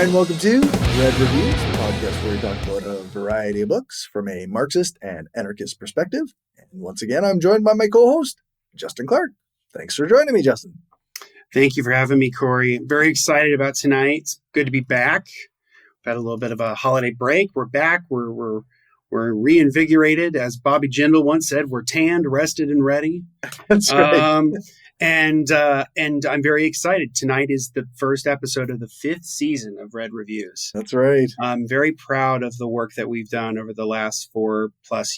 Hi, and welcome to Red Reviews, the podcast where we talk about a variety of books from a Marxist and anarchist perspective. And once again, I'm joined by my co-host, Justin Clark. Thanks for joining me, Justin. Thank you for having me, Corey. Very excited about tonight. It's good to be back. We've had a little bit of a holiday break. We're back. We're reinvigorated. As Bobby Jindal once said, we're tanned, rested, and ready. That's right. And I'm very excited. Tonight is the first episode of the 5th season of Red Reviews. That's right. I'm very proud of the work that we've done over the last 4+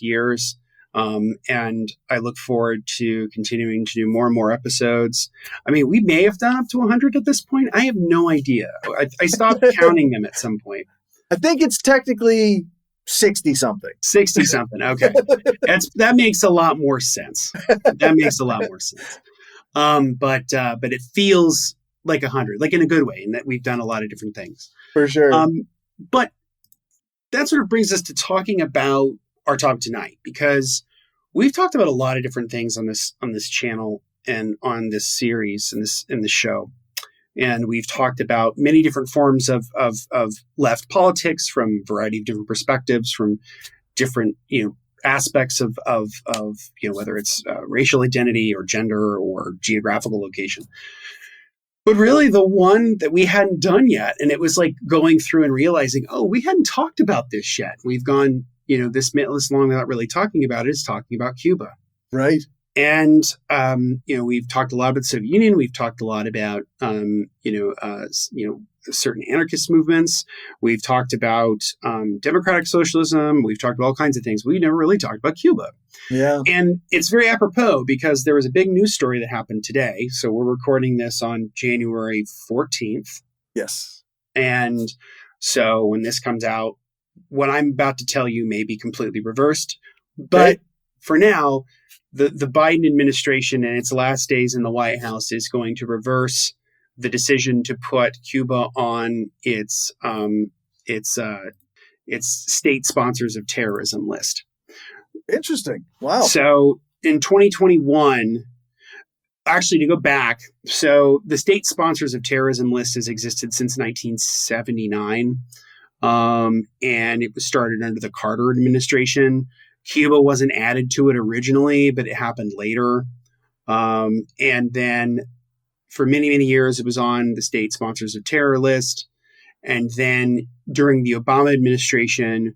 years. And I look forward to continuing to do more and more episodes. I mean, we may have done up to 100 at this point. I have no idea. I stopped counting them at some point. I think it's technically 60-something. 60-something. Okay. That makes a lot more sense. But it feels like 100, like in a good way, in that we've done a lot of different things. For sure. But that sort of brings us to talking about our topic tonight, because we've talked about a lot of different things on this channel and on this series in this show. And we've talked about many different forms of left politics from a variety of different perspectives, from different, aspects of whether it's racial identity or gender or geographical location. But really the one that we hadn't done yet, and it was like going through and realizing, we hadn't talked about this yet. We've gone, this long without really talking about it, is talking about Cuba. Right. And, we've talked a lot about the Soviet Union. We've talked a lot about, certain anarchist movements. We've talked about democratic socialism. We've talked about all kinds of things. We never really talked about Cuba. Yeah. And it's very apropos because there was a big news story that happened today. So we're recording this on January 14th. Yes. And so when this comes out, what I'm about to tell you may be completely reversed. But for now, the Biden administration in its last days in the White House is going to reverse the decision to put Cuba on its state sponsors of terrorism list. Interesting. Wow. So in 2021, actually to go back, so the state sponsors of terrorism list has existed since 1979. And it was started under the Carter administration. Cuba wasn't added to it originally, but it happened later. And then for many, many years, it was on the state sponsors of terror list. And then during the Obama administration,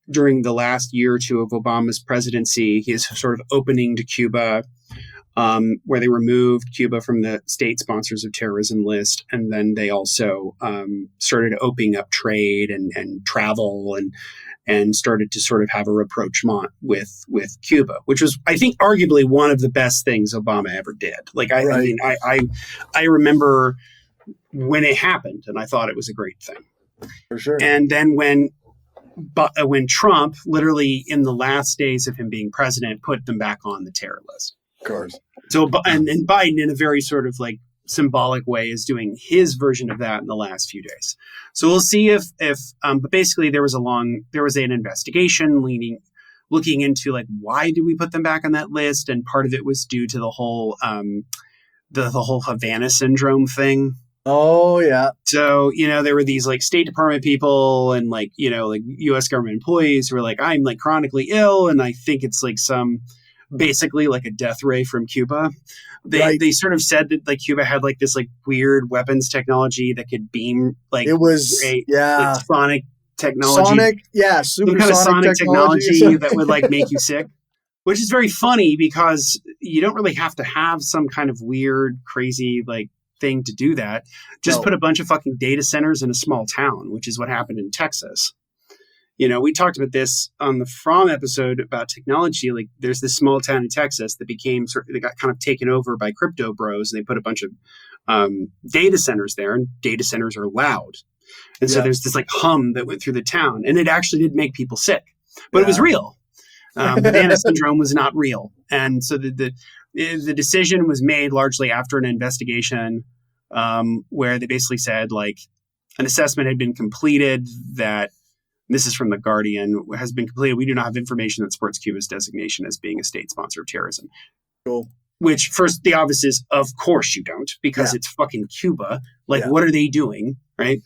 during the last year or two of Obama's presidency, his sort of opening to Cuba, where they removed Cuba from the state sponsors of terrorism list. And then they also started opening up trade and travel and started to sort of have a rapprochement with Cuba, which was, I think, arguably one of the best things Obama ever did. Like, I remember when it happened, and I thought it was a great thing. For sure. And then when Trump, literally in the last days of him being president, put them back on the terror list. Of course. So, and Biden, in a very sort of like symbolic way, is doing his version of that in the last few days. So we'll see but basically there was an investigation looking into like, why do we put them back on that list? And part of it was due to the whole Havana syndrome thing. Oh yeah. So, there were these like State Department people and like US government employees who were like, I'm like chronically ill. And I think it's like basically like a death ray from Cuba. They sort of said that like Cuba had like this like weird weapons technology that could beam like it was like sonic technology. Super kind of sonic technology that would like make you sick. Which is very funny because you don't really have to have some kind of weird, crazy like thing to do that. Just put a bunch of fucking data centers in a small town, which is what happened in Texas. We talked about this on the From episode about technology. Like there's this small town in Texas that they got kind of taken over by crypto bros, and they put a bunch of data centers there, and data centers are loud. And so there's this like hum that went through the town, and it actually did make people sick, but it was real. Havana syndrome was not real. And so the decision was made largely after an investigation where they basically said like an assessment had been completed that, this is from The Guardian, has been completed. We do not have information that supports Cuba's designation as being a state sponsor of terrorism. Cool. Which, first, the obvious is, of course you don't, because it's fucking Cuba. Like, what are they doing? right?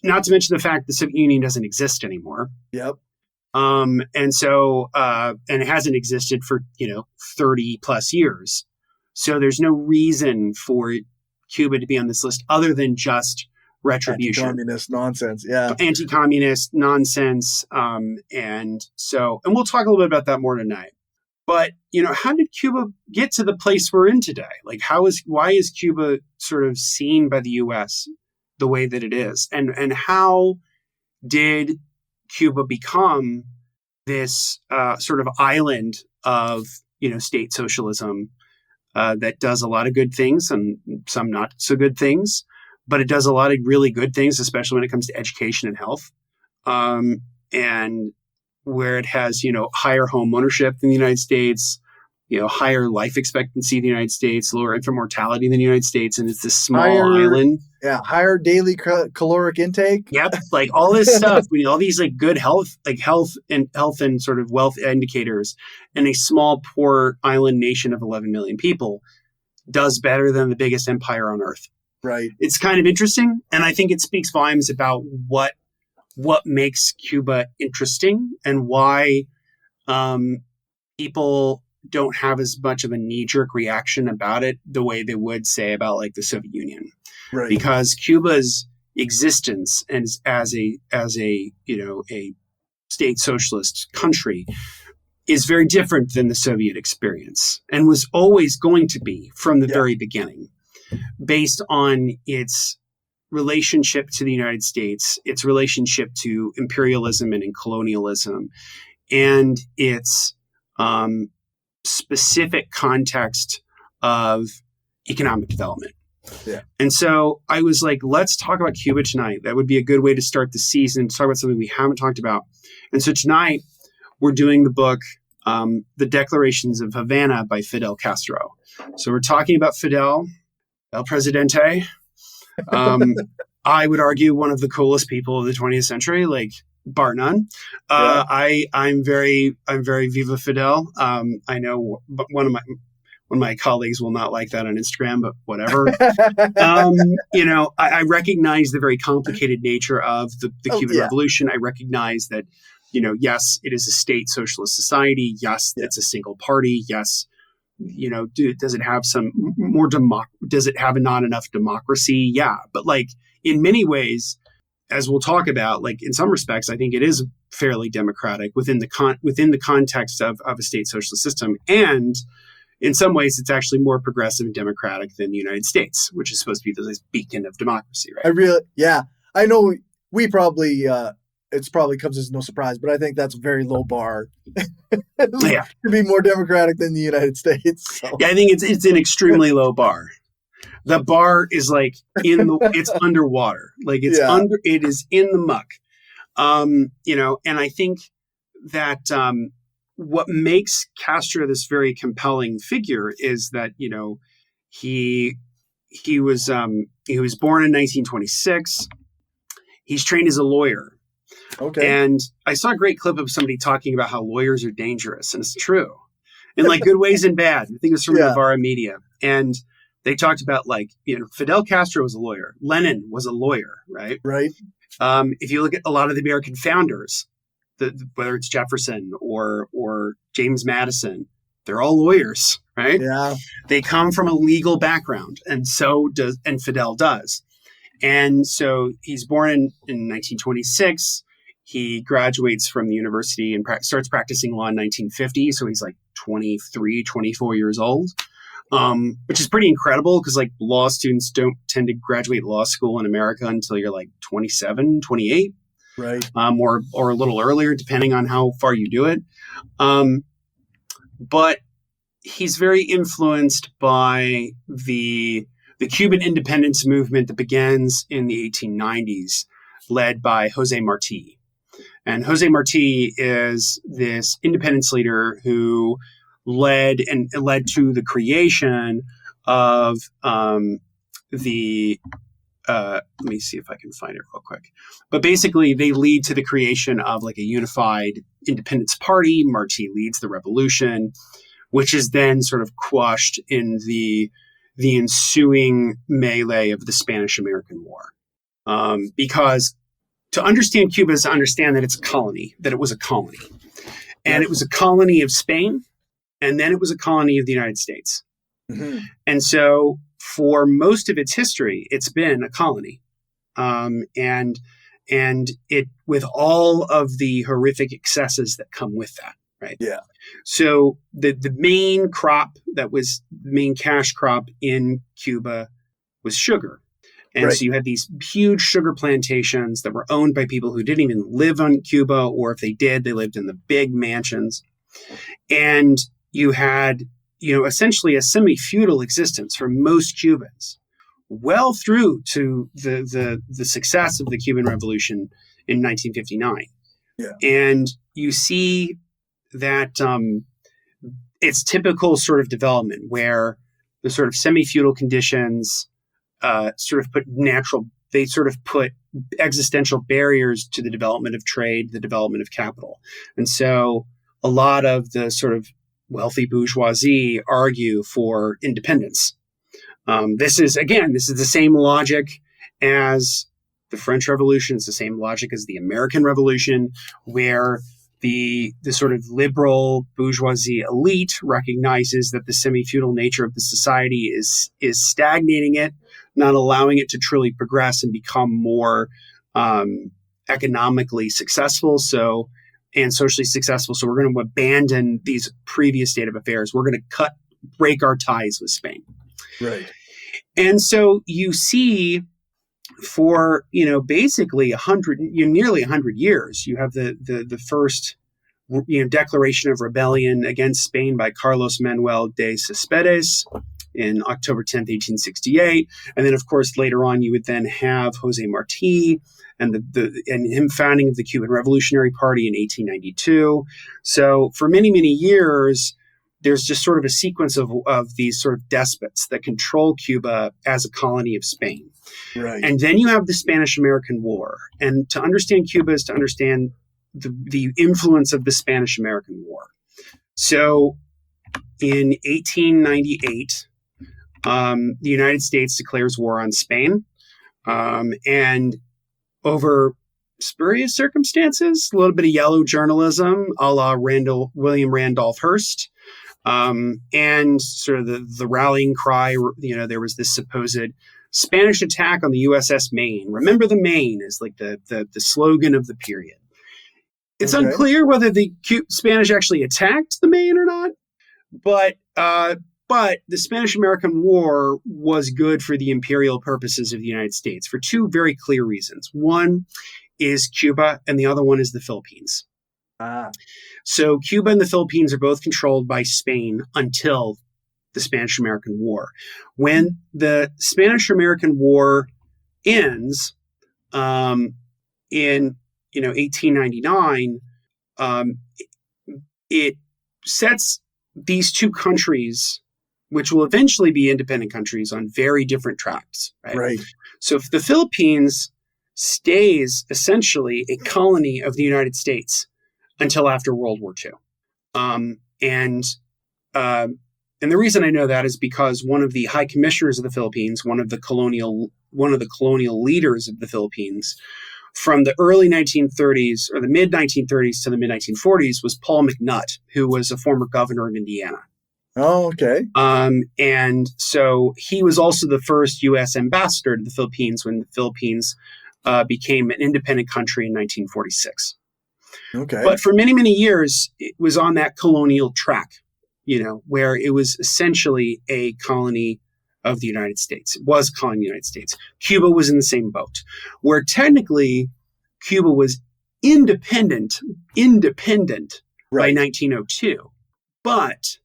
Not to mention the fact the Soviet Union doesn't exist anymore. Yep. And it hasn't existed for, 30 plus years. So there's no reason for Cuba to be on this list other than just retribution. Anti-communist nonsense. Yeah. Anti-communist nonsense. And we'll talk a little bit about that more tonight. But, how did Cuba get to the place we're in today? Like, why is Cuba sort of seen by the U.S. the way that it is? And how did Cuba become this sort of island of, state socialism that does a lot of good things and some not so good things, but it does a lot of really good things, especially when it comes to education and health. And where it has, higher home ownership than the United States, higher life expectancy in the United States, lower infant mortality in the United States, and it's this small island. Yeah, higher daily caloric intake. Yep, like all this stuff, all these like good health and sort of wealth indicators, and a small, poor island nation of 11 million people does better than the biggest empire on earth. Right. It's kind of interesting, and I think it speaks volumes about what makes Cuba interesting and why people don't have as much of a knee-jerk reaction about it the way they would say about like the Soviet Union. Right. Because Cuba's existence and as a state socialist country is very different than the Soviet experience and was always going to be from the very beginning, based on its relationship to the United States, its relationship to imperialism and colonialism, and its specific context of economic development. Yeah. And so I was like, let's talk about Cuba tonight. That would be a good way to start the season, to talk about something we haven't talked about. And so tonight we're doing the book, The Declarations of Havana by Fidel Castro. So we're talking about Fidel, El Presidente. I would argue one of the coolest people of the 20th century, like bar none. I'm very Viva Fidel. I know one of my colleagues will not like that on Instagram, but whatever. I recognize the very complicated nature of the Cuban Revolution. I recognize that, yes, it is a state socialist society. Yes, it's a single party. Yes. Does it have some more does it have not enough democracy? Yeah. But like in many ways, as we'll talk about, like in some respects, I think it is fairly democratic within the context of a state socialist system. And in some ways, it's actually more progressive and democratic than the United States, which is supposed to be this beacon of democracy, right? I know we probably, it's probably comes as no surprise, but I think that's a very low bar to be more democratic than the United States. So. Yeah, I think it's an extremely low bar. The bar is like it's underwater, like it is in the muck. And I think that what makes Castro this very compelling figure is that, he was born in 1926. He's trained as a lawyer. Okay. And I saw a great clip of somebody talking about how lawyers are dangerous, and it's true in like good ways and bad. I think it was from Navarra Media. And they talked about Fidel Castro was a lawyer. Lenin was a lawyer, right? Right. If you look at a lot of the American founders, whether it's Jefferson or James Madison, they're all lawyers, right? Yeah. They come from a legal background, and Fidel does. And so he's born in 1926. He graduates from the university and starts practicing law in 1950. So he's like 23, 24 years old, which is pretty incredible because like law students don't tend to graduate law school in America until you're like 27, 28. Right. Or a little earlier, depending on how far you do it. But he's very influenced by the Cuban independence movement that begins in the 1890s, led by Jose Marti. And Jose Marti is this independence leader who led to the creation of let me see if I can find it real quick. But basically, they lead to the creation of like a unified independence party. Marti leads the revolution, which is then sort of quashed in the ensuing melee of the Spanish-American War. because to understand Cuba is to understand that it's a colony, that it was a colony. And it was a colony of Spain, and then it was a colony of the United States. Mm-hmm. And so for most of its history, it's been a colony. And it, with all of the horrific excesses that come with that, right? Yeah. So the main crop that was the main cash crop in Cuba was sugar. And so you had these huge sugar plantations that were owned by people who didn't even live on Cuba, or if they did, they lived in the big mansions. And you had, essentially a semi-feudal existence for most Cubans, well through to the success of the Cuban Revolution in 1959. Yeah. And you see that it's typical sort of development where the sort of semi-feudal conditions sort of put existential barriers to the development of trade, the development of capital. And so a lot of the sort of wealthy bourgeoisie argue for independence. This is the same logic as the French Revolution. It's the same logic as the American Revolution, where the sort of liberal bourgeoisie elite recognizes that the semi-feudal nature of the society is stagnating it, not allowing it to truly progress and become more economically successful and socially successful. So we're going to abandon these previous state of affairs. We're going to break our ties with Spain. Right. And so you see for, basically nearly 100 years, you have the first, declaration of rebellion against Spain by Carlos Manuel de Céspedes in October 10th, 1868. And then, of course, later on, you would then have Jose Marti and him founding of the Cuban Revolutionary Party in 1892. So for many, many years, there's just sort of a sequence of these sort of despots that control Cuba as a colony of Spain. Right. And then you have the Spanish-American War. And to understand Cuba is to understand the influence of the Spanish-American War. So in 1898, the United States declares war on Spain. And over spurious circumstances, a little bit of yellow journalism, a la William Randolph Hearst, and sort of the rallying cry, there was this supposed Spanish attack on the USS Maine. Remember the Maine is like the slogan of the period. It's unclear whether the Spanish actually attacked the Maine or not, but the Spanish-American War was good for the imperial purposes of the United States for two very clear reasons. One is Cuba, and the other one is the Philippines. So Cuba and the Philippines are both controlled by Spain until the Spanish-American War. When the Spanish-American War ends in 1899, it sets these two countries, which will eventually be independent countries, on very different tracks. Right. So if the Philippines stays essentially a colony of the United States until after World War II. And the reason I know that is because one of the high commissioners of the Philippines, one of the colonial leaders of the Philippines, from the early 1930s or the mid 1930s to the mid 1940s was Paul McNutt, who was a former governor of Indiana. Oh, okay. And so he was also the first U.S. ambassador to the Philippines when the Philippines became an independent country in 1946. Okay. But for many, many years, it was on that colonial track, where it was essentially a colony of the United States. It was a colony of the United States. Cuba was in the same boat, where technically Cuba was independent by 1902. But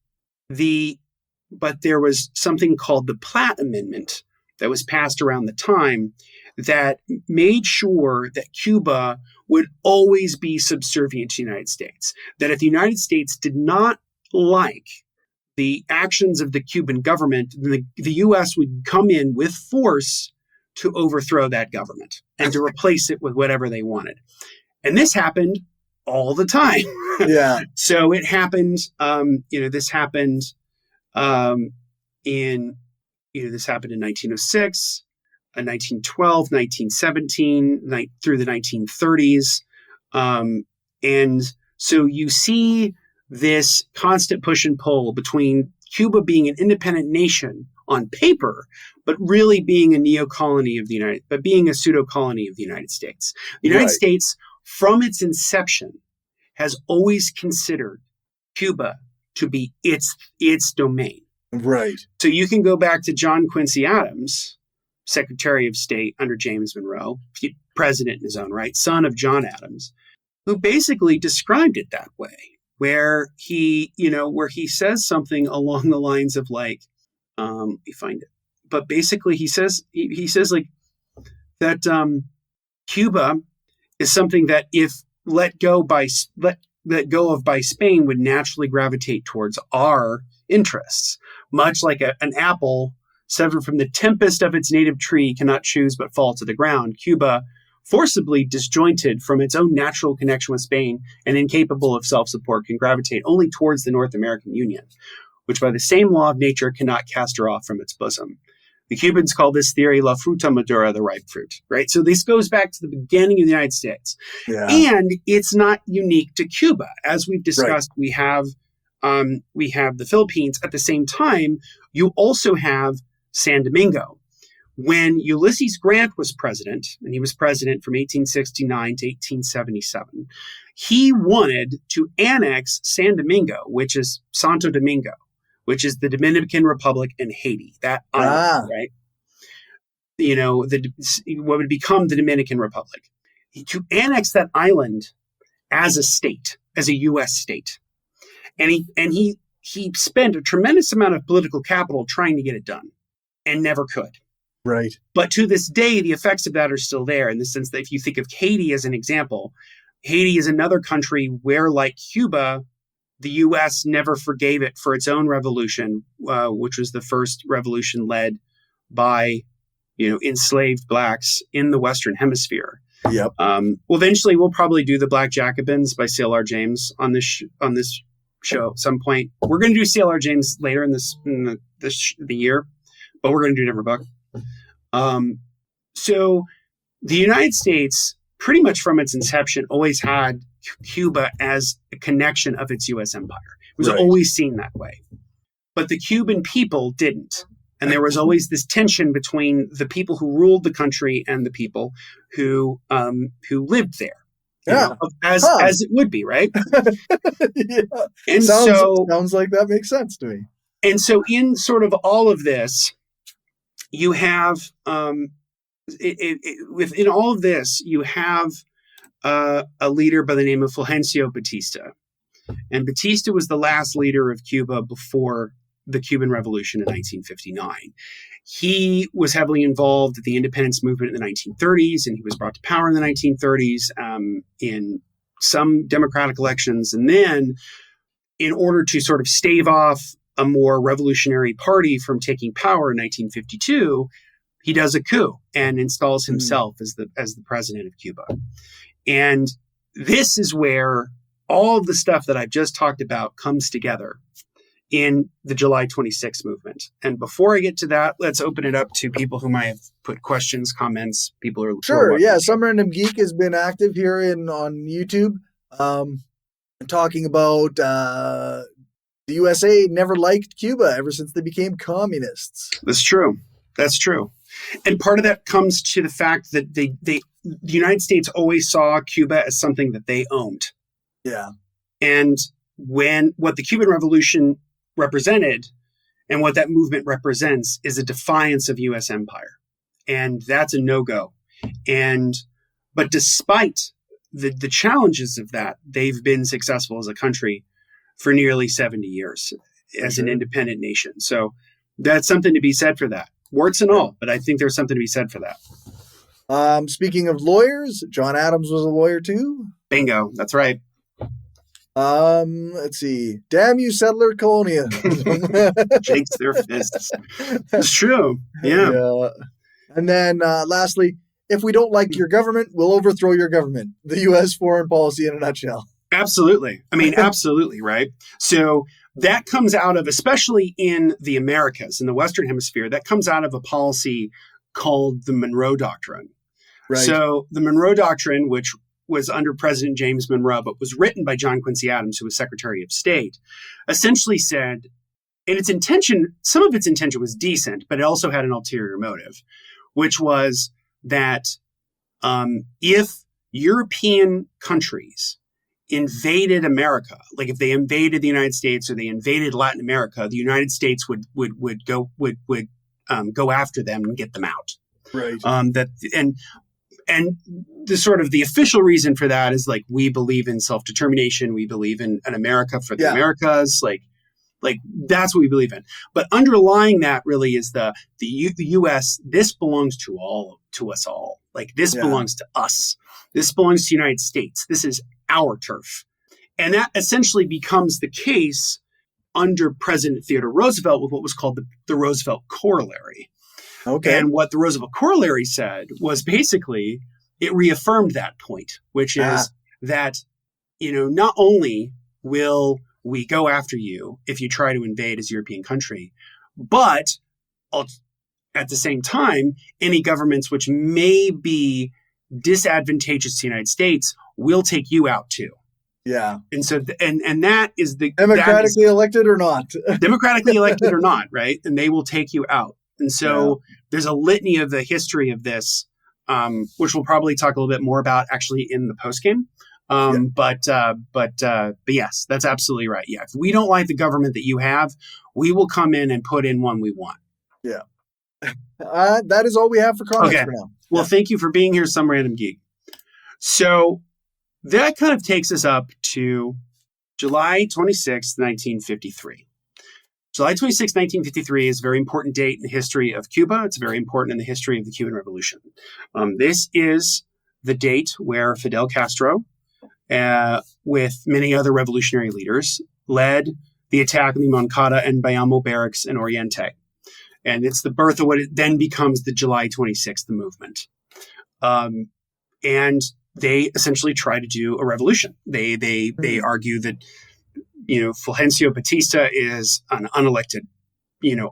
there was something called the Platt Amendment that was passed around the time that made sure that Cuba would always be subservient to the United States. That if the United States did not like the actions of the Cuban government, the U.S. would come in with force to overthrow that government and to replace it with whatever they wanted. And this happened all the time. Yeah. So it happened, this happened in 1906. 1912, 1917, through the 1930s. And so you see this constant push and pull between Cuba being an independent nation on paper, but really being a neo-colony of being a pseudo-colony of the United States. The United States, from its inception, has always considered Cuba to be its domain. Right. So you can go back to John Quincy Adams, Secretary of State under James Monroe, president in his own right, son of John Adams, who basically described it that way, where he says something along the lines of like, let me find it. But basically he says like that Cuba is something that if let go of by Spain would naturally gravitate towards our interests, much like an apple severed from the tempest of its native tree cannot choose but fall to the ground. Cuba, forcibly disjointed from its own natural connection with Spain and incapable of self-support, can gravitate only towards the North American Union, which by the same law of nature cannot cast her off from its bosom. The Cubans call this theory la fruta madura, the ripe fruit, right? So this goes back to the beginning of the United States. Yeah. And it's not unique to Cuba. As we've discussed, we have the Philippines. At the same time, you also have San Domingo. When Ulysses Grant was president, and he was president from 1869 to 1877, he wanted to annex San Domingo, which is Santo Domingo, which is the Dominican Republic and Haiti, that island, right? What would become the Dominican Republic. To annex that island as a state, as a U.S. state. And he spent a tremendous amount of political capital trying to get it done and never could. Right. But to this day, the effects of that are still there in the sense that if you think of Haiti as an example, Haiti is another country where, like Cuba, the U.S. never forgave it for its own revolution, which was the first revolution led by, enslaved blacks in the Western Hemisphere. Yep. Well, eventually, we'll probably do the Black Jacobins by C.L.R. James on this show at some point. We're going to do C.L.R. James later in the year, but we're going to do a different book. So the United States, pretty much from its inception, always had Cuba as a connection of its U.S. empire. It was always seen that way. But the Cuban people didn't. And there was always this tension between the people who ruled the country and the people who lived there. As it would be, right? Yeah. And sounds like that makes sense to me. And so in sort of all of this, you have within all of this, you have a leader by the name of Fulgencio Batista. And Batista was the last leader of Cuba before the Cuban Revolution in 1959. He was heavily involved in the independence movement in the 1930s, and he was brought to power in the 1930s in some democratic elections. And then in order to sort of stave off a more revolutionary party from taking power in 1952, he does a coup and installs himself as the president of Cuba. And this is where all of the stuff that I've just talked about comes together in the July 26th movement. And before I get to that, let's open it up to people who might have put questions, comments, people who are... Sure, yeah. Some Random Geek has been active here on YouTube, talking about the USA never liked Cuba ever since they became communists. That's true. And part of that comes to the fact that the United States always saw Cuba as something that they owned. Yeah. And what the Cuban Revolution represented and what that movement represents is a defiance of U.S. empire. And that's a no-go. But despite the challenges of that, they've been successful as a country for nearly 70 years as an independent nation. So that's something to be said for that. Warts and all, but I think there's something to be said for that. Speaking of lawyers, John Adams was a lawyer too. Bingo. That's right. Let's see. Damn you, settler colonial. Shakes their fists. It's true. Yeah. And then lastly, if we don't like your government, we'll overthrow your government. The U.S. foreign policy in a nutshell. Absolutely. I mean, absolutely, right? So that comes out of, especially in the Americas, in the Western Hemisphere, that comes out of a policy called the Monroe Doctrine. Right. So the Monroe Doctrine, which was under President James Monroe, but was written by John Quincy Adams, who was Secretary of State, essentially said, and its intention, some of its intention was decent, but it also had an ulterior motive, which was that if European countries invaded America, like if they invaded the United States or they invaded Latin America, the United States would go after them and get them out. Right. And the sort of the official reason for that is like, we believe in self-determination. We believe in an America for the Americas. Like that's what we believe in. But underlying that really is the U.S. This belongs to us all. Like this belongs to us. This belongs to the United States. This is our turf. And that essentially becomes the case under President Theodore Roosevelt with what was called the Roosevelt Corollary. Okay. And what the Roosevelt Corollary said was basically it reaffirmed that point, which is that, not only will we go after you if you try to invade as a European country, but at the same time, any governments which may be disadvantageous to the United States will take you out too. Yeah. And so, and that is the democratically elected or not. Democratically elected or not, right? And they will take you out. And so there's a litany of the history of this, which we'll probably talk a little bit more about actually in the postgame. But yes, that's absolutely right. Yeah. If we don't like the government that you have, we will come in and put in one we want. Yeah. That is all we have for comments for now. Well, thank you for being here, Some Random Geek. So that kind of takes us up to July 26, 1953. July 26, 1953 is a very important date in the history of Cuba. It's very important in the history of the Cuban Revolution. This is the date where Fidel Castro, with many other revolutionary leaders, led the attack on the Moncada and Bayamo barracks in Oriente. And it's the birth of what it then becomes the July 26th movement. And they essentially try to do a revolution. They argue that, Fulgencio Batista is an unelected,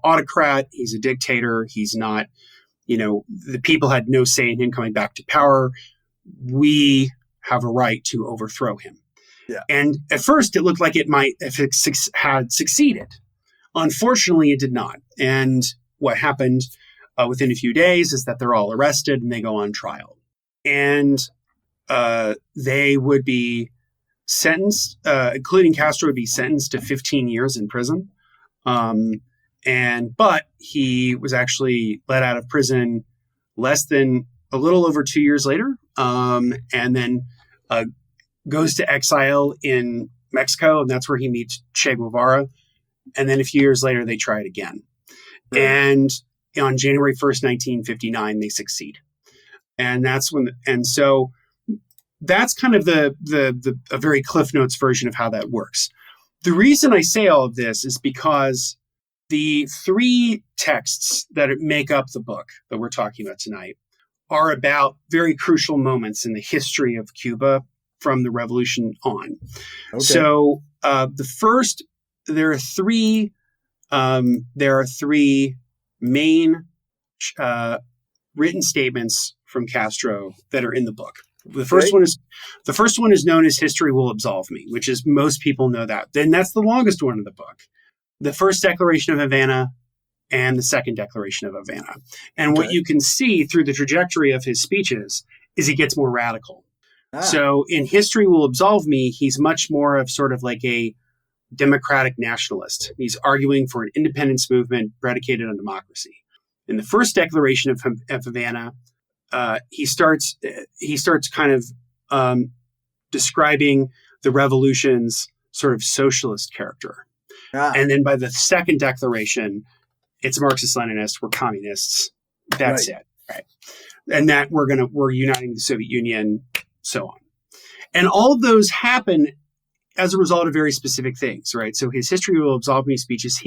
autocrat. He's a dictator. He's not, the people had no say in him coming back to power. We have a right to overthrow him. Yeah. And at first it looked like it might have had succeeded. Unfortunately, it did not. And what happened within a few days is that they're all arrested and they go on trial. And they would be sentenced, including Castro, would be sentenced to 15 years in prison. But he was actually let out of prison a little over 2 years later, and then goes to exile in Mexico, and that's where he meets Che Guevara. And then a few years later, they try it again. Right. And on January 1st, 1959, they succeed. And so that's kind of a very Cliff Notes version of how that works. The reason I say all of this is because the three texts that make up the book that we're talking about tonight are about very crucial moments in the history of Cuba from the revolution on. Okay. So there are three main written statements from Castro that are in the book. The first one is known as "History Will Absolve Me," which is most people know that. Then that's the longest one in the book. The first Declaration of Havana and the second Declaration of Havana. And what you can see through the trajectory of his speeches is he gets more radical. So in "History Will Absolve Me," he's much more of sort of like a democratic nationalist. He's arguing for an independence movement predicated on democracy. In the first Declaration of Havana, he starts kind of describing the revolution's sort of socialist character. And then by the second declaration, it's Marxist-Leninist, we're communists. That's it. Right. And that we're uniting the Soviet Union, so on. And all of those happen as a result of very specific things, right? So his "History Will Absolve Me" speech is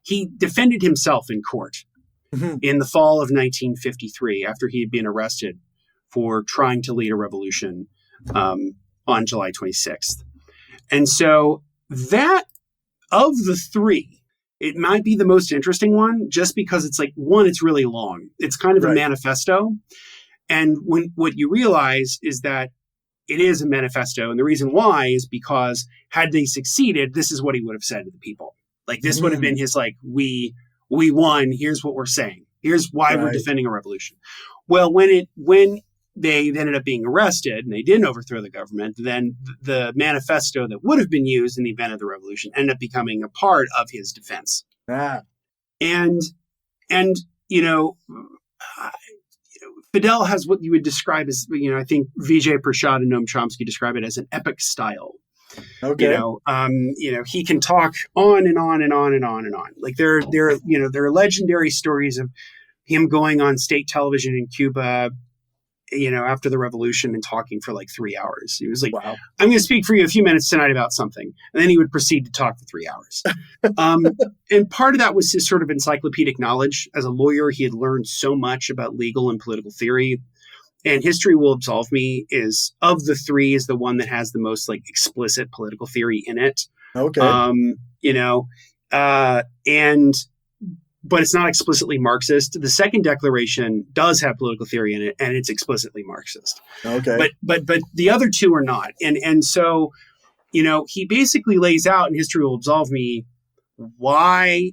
he defended himself in court in the fall of 1953 after he had been arrested for trying to lead a revolution on July 26th. And so that, of the three, It might be the most interesting one just because it's like, one, it's really long. It's kind of a Right. manifesto. And what you realize is that it is a manifesto. And the reason why is because had they succeeded, this is what he would have said to the people. Like this would have been his like, we won. Here's what we're saying. Here's why we're Right. defending a revolution. Well, when they ended up being arrested and they didn't overthrow the government, then the manifesto that would have been used in the event of the revolution ended up becoming a part of his defense. Ah. And you know, Fidel has what you would describe as, you know, I think Vijay Prashad and Noam Chomsky describe it as an epic style. Okay. You know, he can talk on and on and on and on and on. Like there are legendary stories of him going on state television in Cuba, you know, after the revolution and talking for like 3 hours. He was like, Wow. I'm going to speak for you a few minutes tonight about something. And then he would proceed to talk for 3 hours. And part of that was his sort of encyclopedic knowledge. As a lawyer, he had learned so much about legal and political theory. And History Will Absolve Me is, of the three, is the one that has the most like explicit political theory in it. Okay. You know, but it's not explicitly Marxist. The second declaration does have political theory in it, and it's explicitly Marxist. Okay. But the other two are not. And so, you know, he basically lays out in History Will Absolve Me why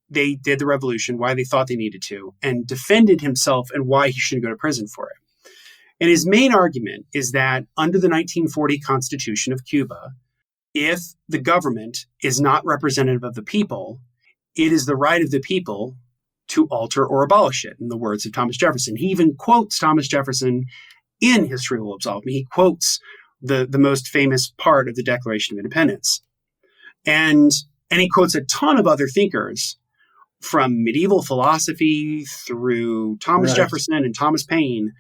they did the revolution, why they thought they needed to, and defended himself and why he shouldn't go to prison for it. And his main argument is that under the 1940 Constitution of Cuba, if the government is not representative of the people, it is the right of the people to alter or abolish it, in the words of Thomas Jefferson. He even quotes Thomas Jefferson in History Will Absolve Me. He quotes the most famous part of the Declaration of Independence. And he quotes a ton of other thinkers from medieval philosophy through Thomas Right. Jefferson and Thomas Paine,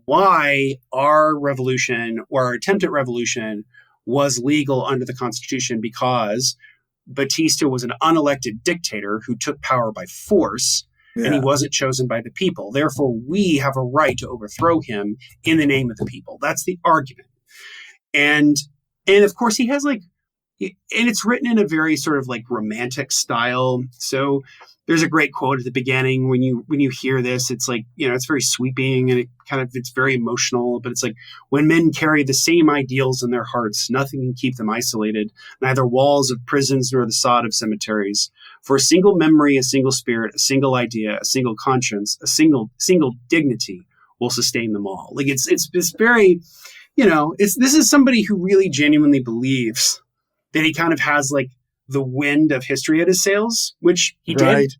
why our revolution or our attempt at revolution was legal under the Constitution, because Batista was an unelected dictator who took power by force, and he wasn't chosen by the people. Therefore, we have a right to overthrow him in the name of the people. That's the argument. And of course, he has like, and it's written in a very sort of like romantic style. So there's a great quote at the beginning when you hear this. It's like, you know, it's very sweeping and it's very emotional, but it's like, when men carry the same ideals in their hearts, nothing can keep them isolated, neither walls of prisons nor the sod of cemeteries. For a single memory, a single spirit, a single idea, a single conscience, a single dignity will sustain them all. Like it's very, you know, this is somebody who really genuinely believes that he kind of has like the wind of history at his sails, which he did.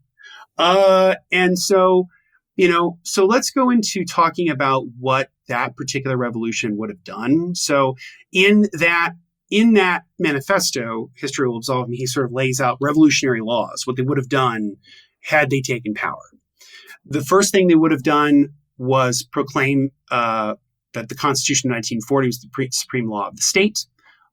And so, you know, so let's go into talking about what that particular revolution would have done. So in that manifesto, History Will Absolve Me, he sort of lays out revolutionary laws, what they would have done had they taken power. The first thing they would have done was proclaim that the Constitution of 1940 was the supreme law of the state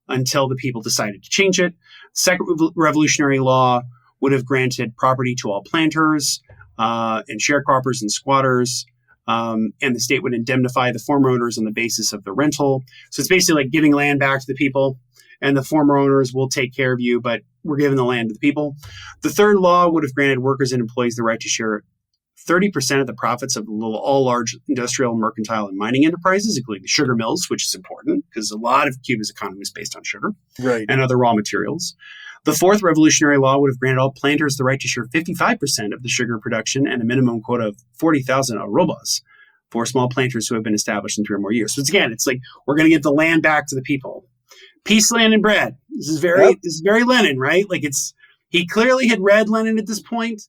until the people decided to change it. Second revolutionary law would have granted property to all planters and sharecroppers and squatters, and the state would indemnify the former owners on the basis of the rental. So it's basically like giving land back to the people, and the former owners will take care of you, but we're giving the land to the people. The third law would have granted workers and employees the right to share 30% of the profits of all large industrial, mercantile, and mining enterprises, including the sugar mills, which is important because a lot of Cuba's economy is based on sugar and other raw materials. The fourth revolutionary law would have granted all planters the right to share 55% of the sugar production and a minimum quota of 40,000 arrobas for small planters who have been established in 3 or more years. So again, it's like, we're going to give the land back to the people. Peace, land, and bread. This is very Lenin, right? Like he clearly had read Lenin at this point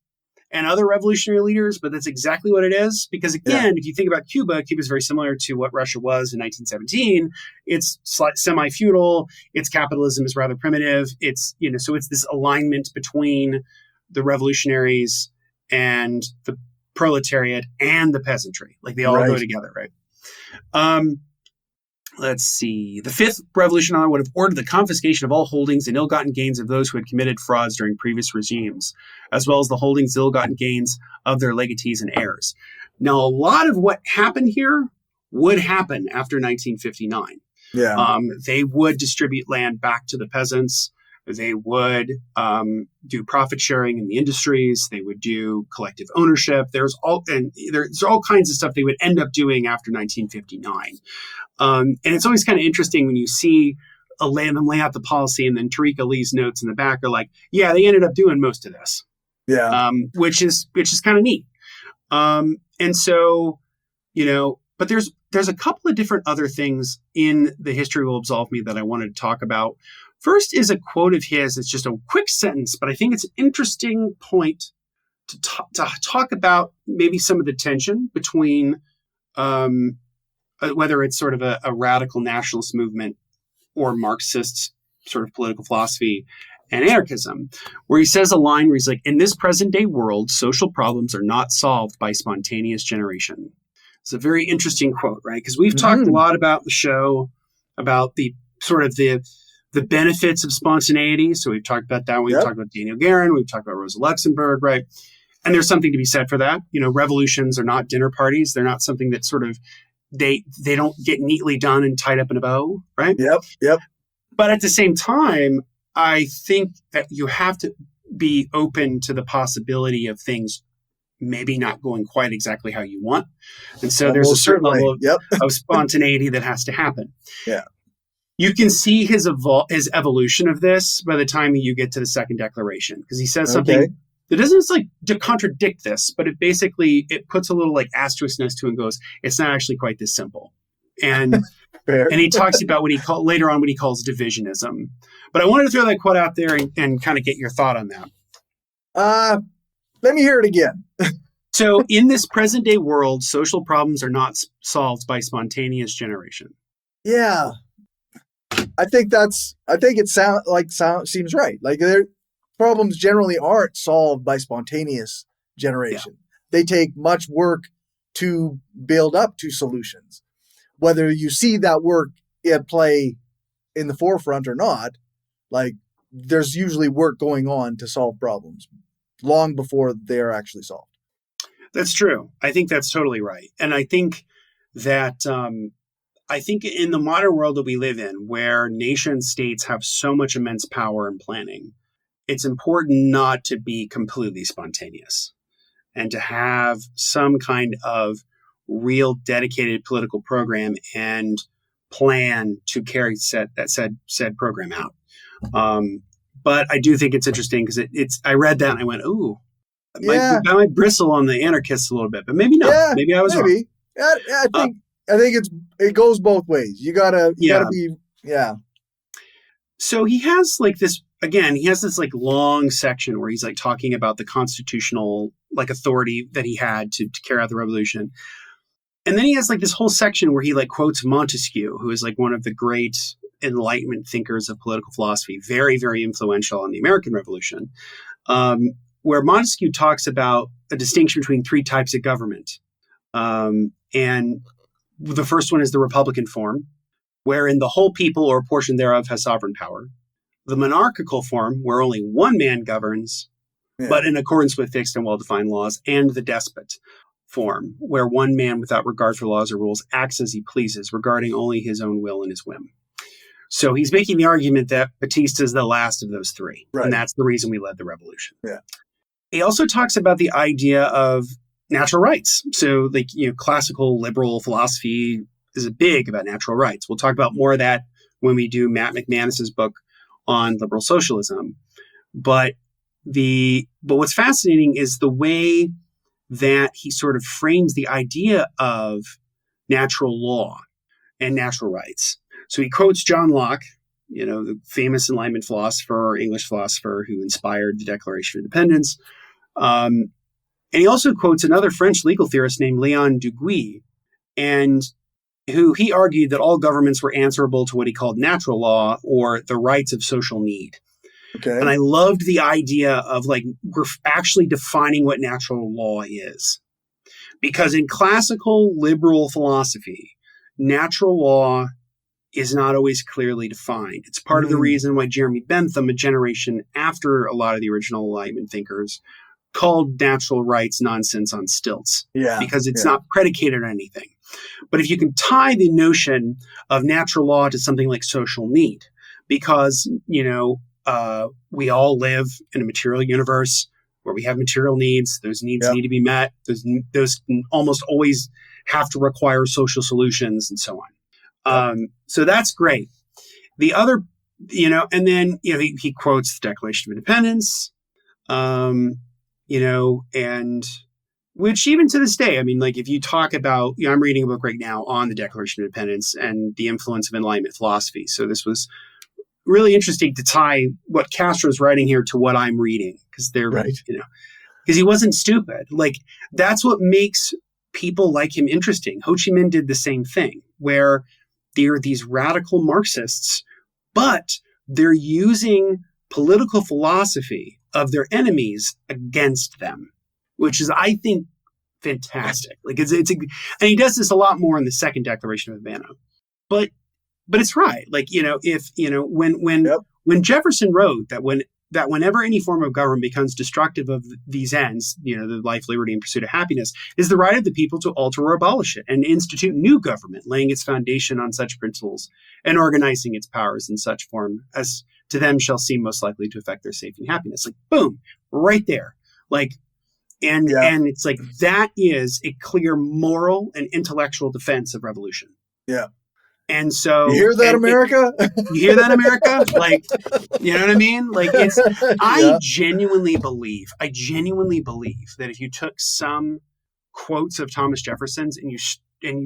and other revolutionary leaders, but that's exactly what it is. Because again, if you think about Cuba, Cuba is very similar to what Russia was in 1917. It's semi-feudal. Its capitalism is rather primitive. It's, you know, so it's this alignment between the revolutionaries and the proletariat and the peasantry. Like they all go together, right? Let's see. The fifth revolutionary law would have ordered the confiscation of all holdings and ill-gotten gains of those who had committed frauds during previous regimes, as well as the holdings, ill-gotten gains of their legatees and heirs. Now, a lot of what happened here would happen after 1959. They would distribute land back to the peasants. They would do profit sharing in the industries. They would do collective ownership. There's all kinds of stuff they would end up doing after 1959. And it's always kind of interesting when you see them lay out the policy, and then Tariq Lee's notes in the back are like, yeah, they ended up doing most of this. Yeah. Which is kind of neat. And so, but there's a couple of different other things in The History Will Absolve Me that I wanted to talk about. First is a quote of his. It's just a quick sentence, but I think it's an interesting point to talk about maybe some of the tension between whether it's sort of a radical nationalist movement or Marxist sort of political philosophy and anarchism, where he says a line where he's like, in this present day world, social problems are not solved by spontaneous generation. It's a very interesting quote, right? Because we've talked a lot about the show, about the sort of the benefits of spontaneity. So we've talked about that. We've talked about Daniel Guerin. We've talked about Rosa Luxemburg, right? And there's something to be said for that. Revolutions are not dinner parties. They're not something that sort of, they don't get neatly done and tied up in a bow, right? Yep. But at the same time, I think that you have to be open to the possibility of things maybe not going quite exactly how you want. And so there's a certain level of spontaneity that has to happen. Yeah. You can see his evolution of this by the time you get to the Second Declaration, because he says something that doesn't like to contradict this, but it puts a little like asterisk next to it and goes, it's not actually quite this simple. And and he talks about later on what he calls divisionism. But I wanted to throw that quote out there and kind of get your thought on that. Let me hear it again. So in this present day world, social problems are not solved by spontaneous generation. Yeah. I think it seems right. Like their problems generally aren't solved by spontaneous generation. Yeah. They take much work to build up to solutions. Whether you see that work at play in the forefront or not, like there's usually work going on to solve problems long before they're actually solved. That's true. I think that's totally right. And I think that in the modern world that we live in, where nation states have so much immense power and planning, it's important not to be completely spontaneous and to have some kind of real dedicated political program and plan to carry said program out. But I do think it's interesting because I read that and I went, ooh, I might bristle on the anarchists a little bit, but maybe not. Yeah, maybe I was wrong. I think it goes both ways. You gotta be. So he has like this, again, he has this like long section where he's like talking about the constitutional like authority that he had to carry out the revolution. And then he has like this whole section where he like quotes Montesquieu, who is like one of the great Enlightenment thinkers of political philosophy, very, very influential in the American Revolution, where Montesquieu talks about a distinction between three types of government. And the first one is the Republican form, wherein the whole people or a portion thereof has sovereign power. The monarchical form, where only one man governs, but in accordance with fixed and well-defined laws, and the despot form, where one man without regard for laws or rules acts as he pleases, regarding only his own will and his whim. So he's making the argument that Batista is the last of those three. Right. And that's the reason we led the revolution. Yeah. He also talks about the idea of natural rights. So like, classical liberal philosophy is big about natural rights. We'll talk about more of that when we do Matt McManus's book on liberal socialism. But what's fascinating is the way that he sort of frames the idea of natural law and natural rights. So he quotes John Locke, the famous Enlightenment philosopher, English philosopher who inspired the Declaration of Independence. And he also quotes another French legal theorist named Léon Duguay, and who he argued that all governments were answerable to what he called natural law or the rights of social need. Okay. And I loved the idea of like, we're actually defining what natural law is. Because in classical liberal philosophy, natural law is not always clearly defined. It's part of the reason why Jeremy Bentham, a generation after a lot of the original Enlightenment thinkers, called natural rights nonsense on stilts. Yeah. Because it's not predicated on anything. But if you can tie the notion of natural law to something like social need, because, we all live in a material universe where we have material needs. Those needs need to be met. Those can almost always have to require social solutions and so on. So that's great. The other, and then, he quotes the Declaration of Independence, and which even to this day, I mean, like if you talk about, I'm reading a book right now on the Declaration of Independence and the influence of Enlightenment philosophy. So this was really interesting to tie what Castro's writing here to what I'm reading, because they're, because he wasn't stupid. Like that's what makes people like him interesting. Ho Chi Minh did the same thing, where they're these radical Marxists, but they're using political philosophy of their enemies against them, which is, I think, fantastic. Like and he does this a lot more in the second Declaration of Havana, but it's right. Like, when Jefferson wrote that whenever any form of government becomes destructive of these ends, the life, liberty, and pursuit of happiness, is the right of the people to alter or abolish it and institute new government, laying its foundation on such principles and organizing its powers in such form as to them shall seem most likely to affect their safety and happiness. Like, boom, right there. Like, and it's like, that is a clear moral and intellectual defense of revolution. Yeah. And so you hear that, America? You hear that, America? Like, you know what I mean? Like I genuinely believe that if you took some quotes of Thomas Jefferson's and you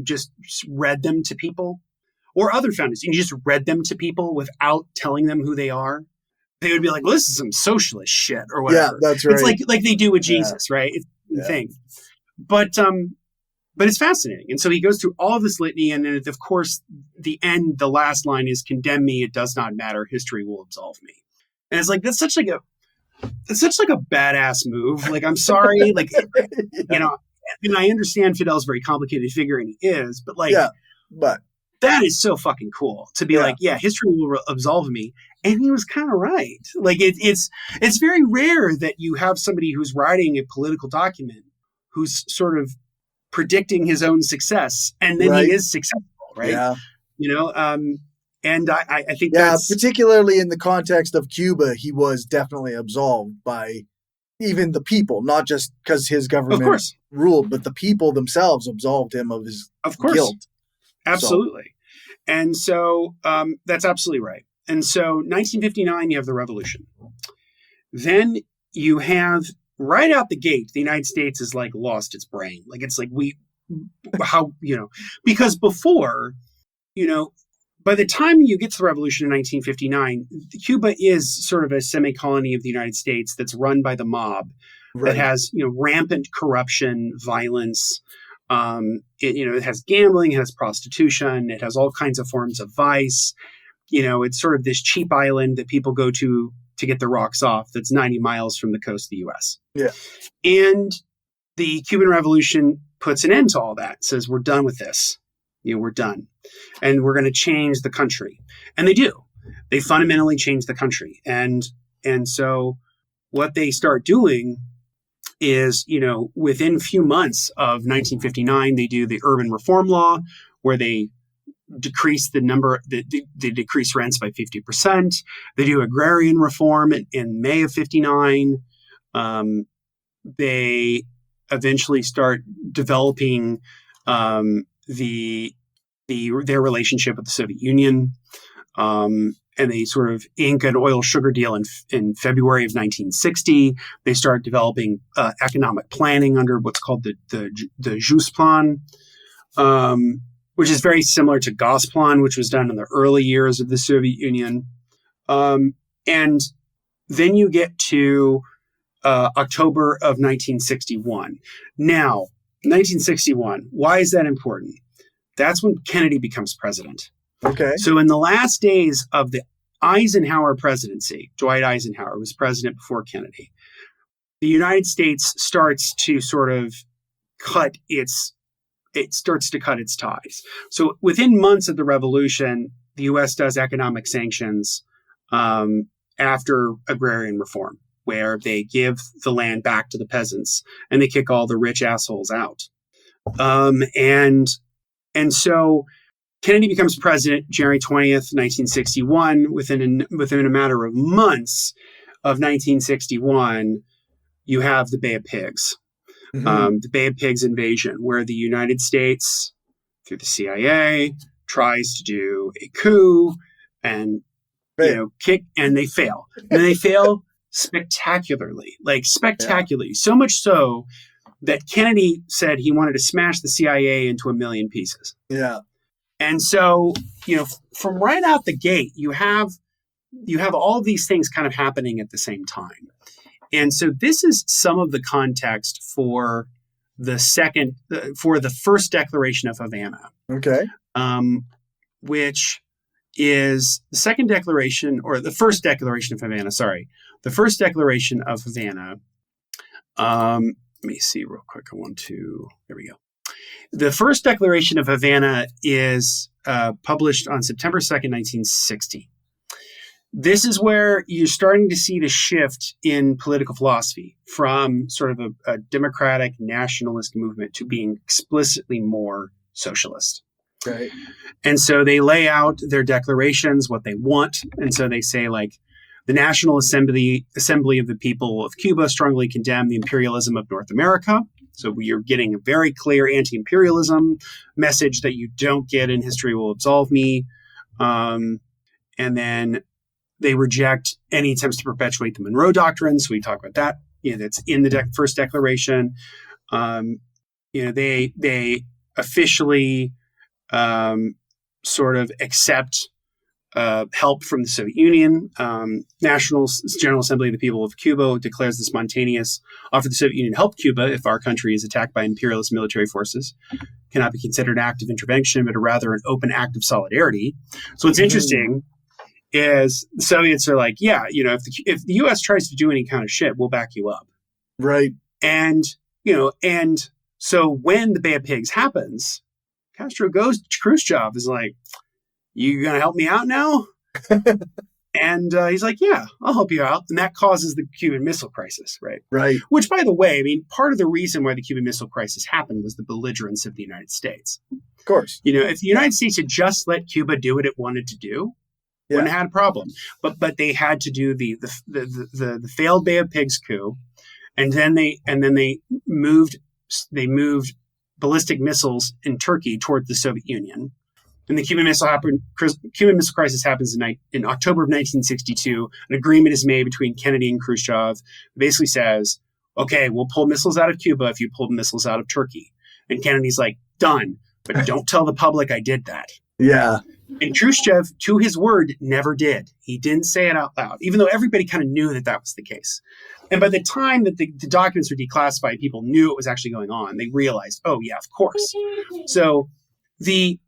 just read them to people, or other founders, and you just read them to people without telling them who they are, they would be like, well, this is some socialist shit or whatever. Yeah, that's right. It's like they do with Jesus, right? It's the thing. But it's fascinating. And so he goes through all of this litany. And then, of course, the last line is, condemn me. It does not matter. History will absolve me. And it's like, that's such like a badass move. Like, I'm sorry. Like, and I understand Fidel's a very complicated figure, and he is, but that is so fucking cool to be like, history will absolve me. And he was kind of right. Like it's very rare that you have somebody who's writing a political document who's sort of predicting his own success, and then he is successful, right? Yeah. And I think that's particularly in the context of Cuba, he was definitely absolved by even the people, not just because his government ruled, but the people themselves absolved him of his guilt. Absolutely. And so that's absolutely right. And so 1959, you have the revolution. Then you have, right out the gate, the United States has like lost its brain. Like it's like because before, by the time you get to the revolution in 1959, Cuba is sort of a semi-colony of the United States that's run by the mob, that has, rampant corruption, violence. It has gambling, it has prostitution, it has all kinds of forms of vice. It's sort of this cheap island that people go to get the rocks off, that's 90 miles from the coast of the U.S. Yeah. And the Cuban Revolution puts an end to all that, says, we're done with this. We're done. And we're going to change the country. And they do. They fundamentally change the country. And so what they start doing is, within a few months of 1959, they do the urban reform law, where they decrease they decrease rents by 50%. They do agrarian reform in May of 59. They eventually start developing their relationship with the Soviet Union. And they sort of ink an oil sugar deal in February of 1960. They start developing economic planning under what's called the Just Plan, which is very similar to Gosplan, which was done in the early years of the Soviet Union. And then you get to October of 1961. Now, 1961, why is that important? That's when Kennedy becomes president. Okay. So in the last days of the Eisenhower presidency, Dwight Eisenhower was president before Kennedy, the United States starts to sort of cut its ties. So within months of the revolution, the U.S. does economic sanctions after agrarian reform, where they give the land back to the peasants and they kick all the rich assholes out. And so Kennedy becomes president January 20th, 1961. Within a matter of months of 1961, you have the Bay of Pigs, the Bay of Pigs invasion, where the United States, through the CIA, tries to do a coup and kick, and they fail. And they fail spectacularly, so much so that Kennedy said he wanted to smash the CIA into a million pieces. Yeah. And so, from right out the gate, you have all of these things kind of happening at the same time. And so this is some of the context for the first Declaration of Havana. Okay. Which is the second declaration, or the first Declaration of Havana, sorry. The first Declaration of Havana, let me see real quick. There we go. The first Declaration of Havana is published on September 2nd, 1960. This is where you're starting to see the shift in political philosophy from sort of a democratic nationalist movement to being explicitly more socialist. Right. And so they lay out their declarations, what they want. And so they say, like, the National Assembly of the People of Cuba strongly condemn the imperialism of North America. So you're getting a very clear anti-imperialism message that you don't get in History Will Absolve Me. And then they reject any attempts to perpetuate the Monroe Doctrine. So we talk about that. That's in the first declaration. They officially sort of accept help from the Soviet Union. General Assembly of the People of Cuba declares the spontaneous offer the Soviet Union to help Cuba if our country is attacked by imperialist military forces. Cannot be considered an act of intervention, but rather an open act of solidarity. So what's interesting is the Soviets are like, if the U.S. tries to do any kind of shit, we'll back you up. Right. And so when the Bay of Pigs happens, Castro goes to Khrushchev, is like, you going to help me out now? And he's like, yeah, I'll help you out. And that causes the Cuban Missile Crisis, right? Right. Which, by the way, I mean, part of the reason why the Cuban Missile Crisis happened was the belligerence of the United States. Of course. If the United States had just let Cuba do what it wanted to do, wouldn't have had a problem. But they had to do the failed Bay of Pigs coup, and then they moved ballistic missiles in Turkey toward the Soviet Union. And the Cuban Missile Crisis happens in October of 1962. An agreement is made between Kennedy and Khrushchev. It basically says, okay, we'll pull missiles out of Cuba if you pull missiles out of Turkey. And Kennedy's like, done. But don't tell the public I did that. Yeah. And Khrushchev, to his word, never did. He didn't say it out loud, even though everybody kind of knew that was the case. And by the time that the documents were declassified, people knew it was actually going on. They realized, oh, yeah, of course. So the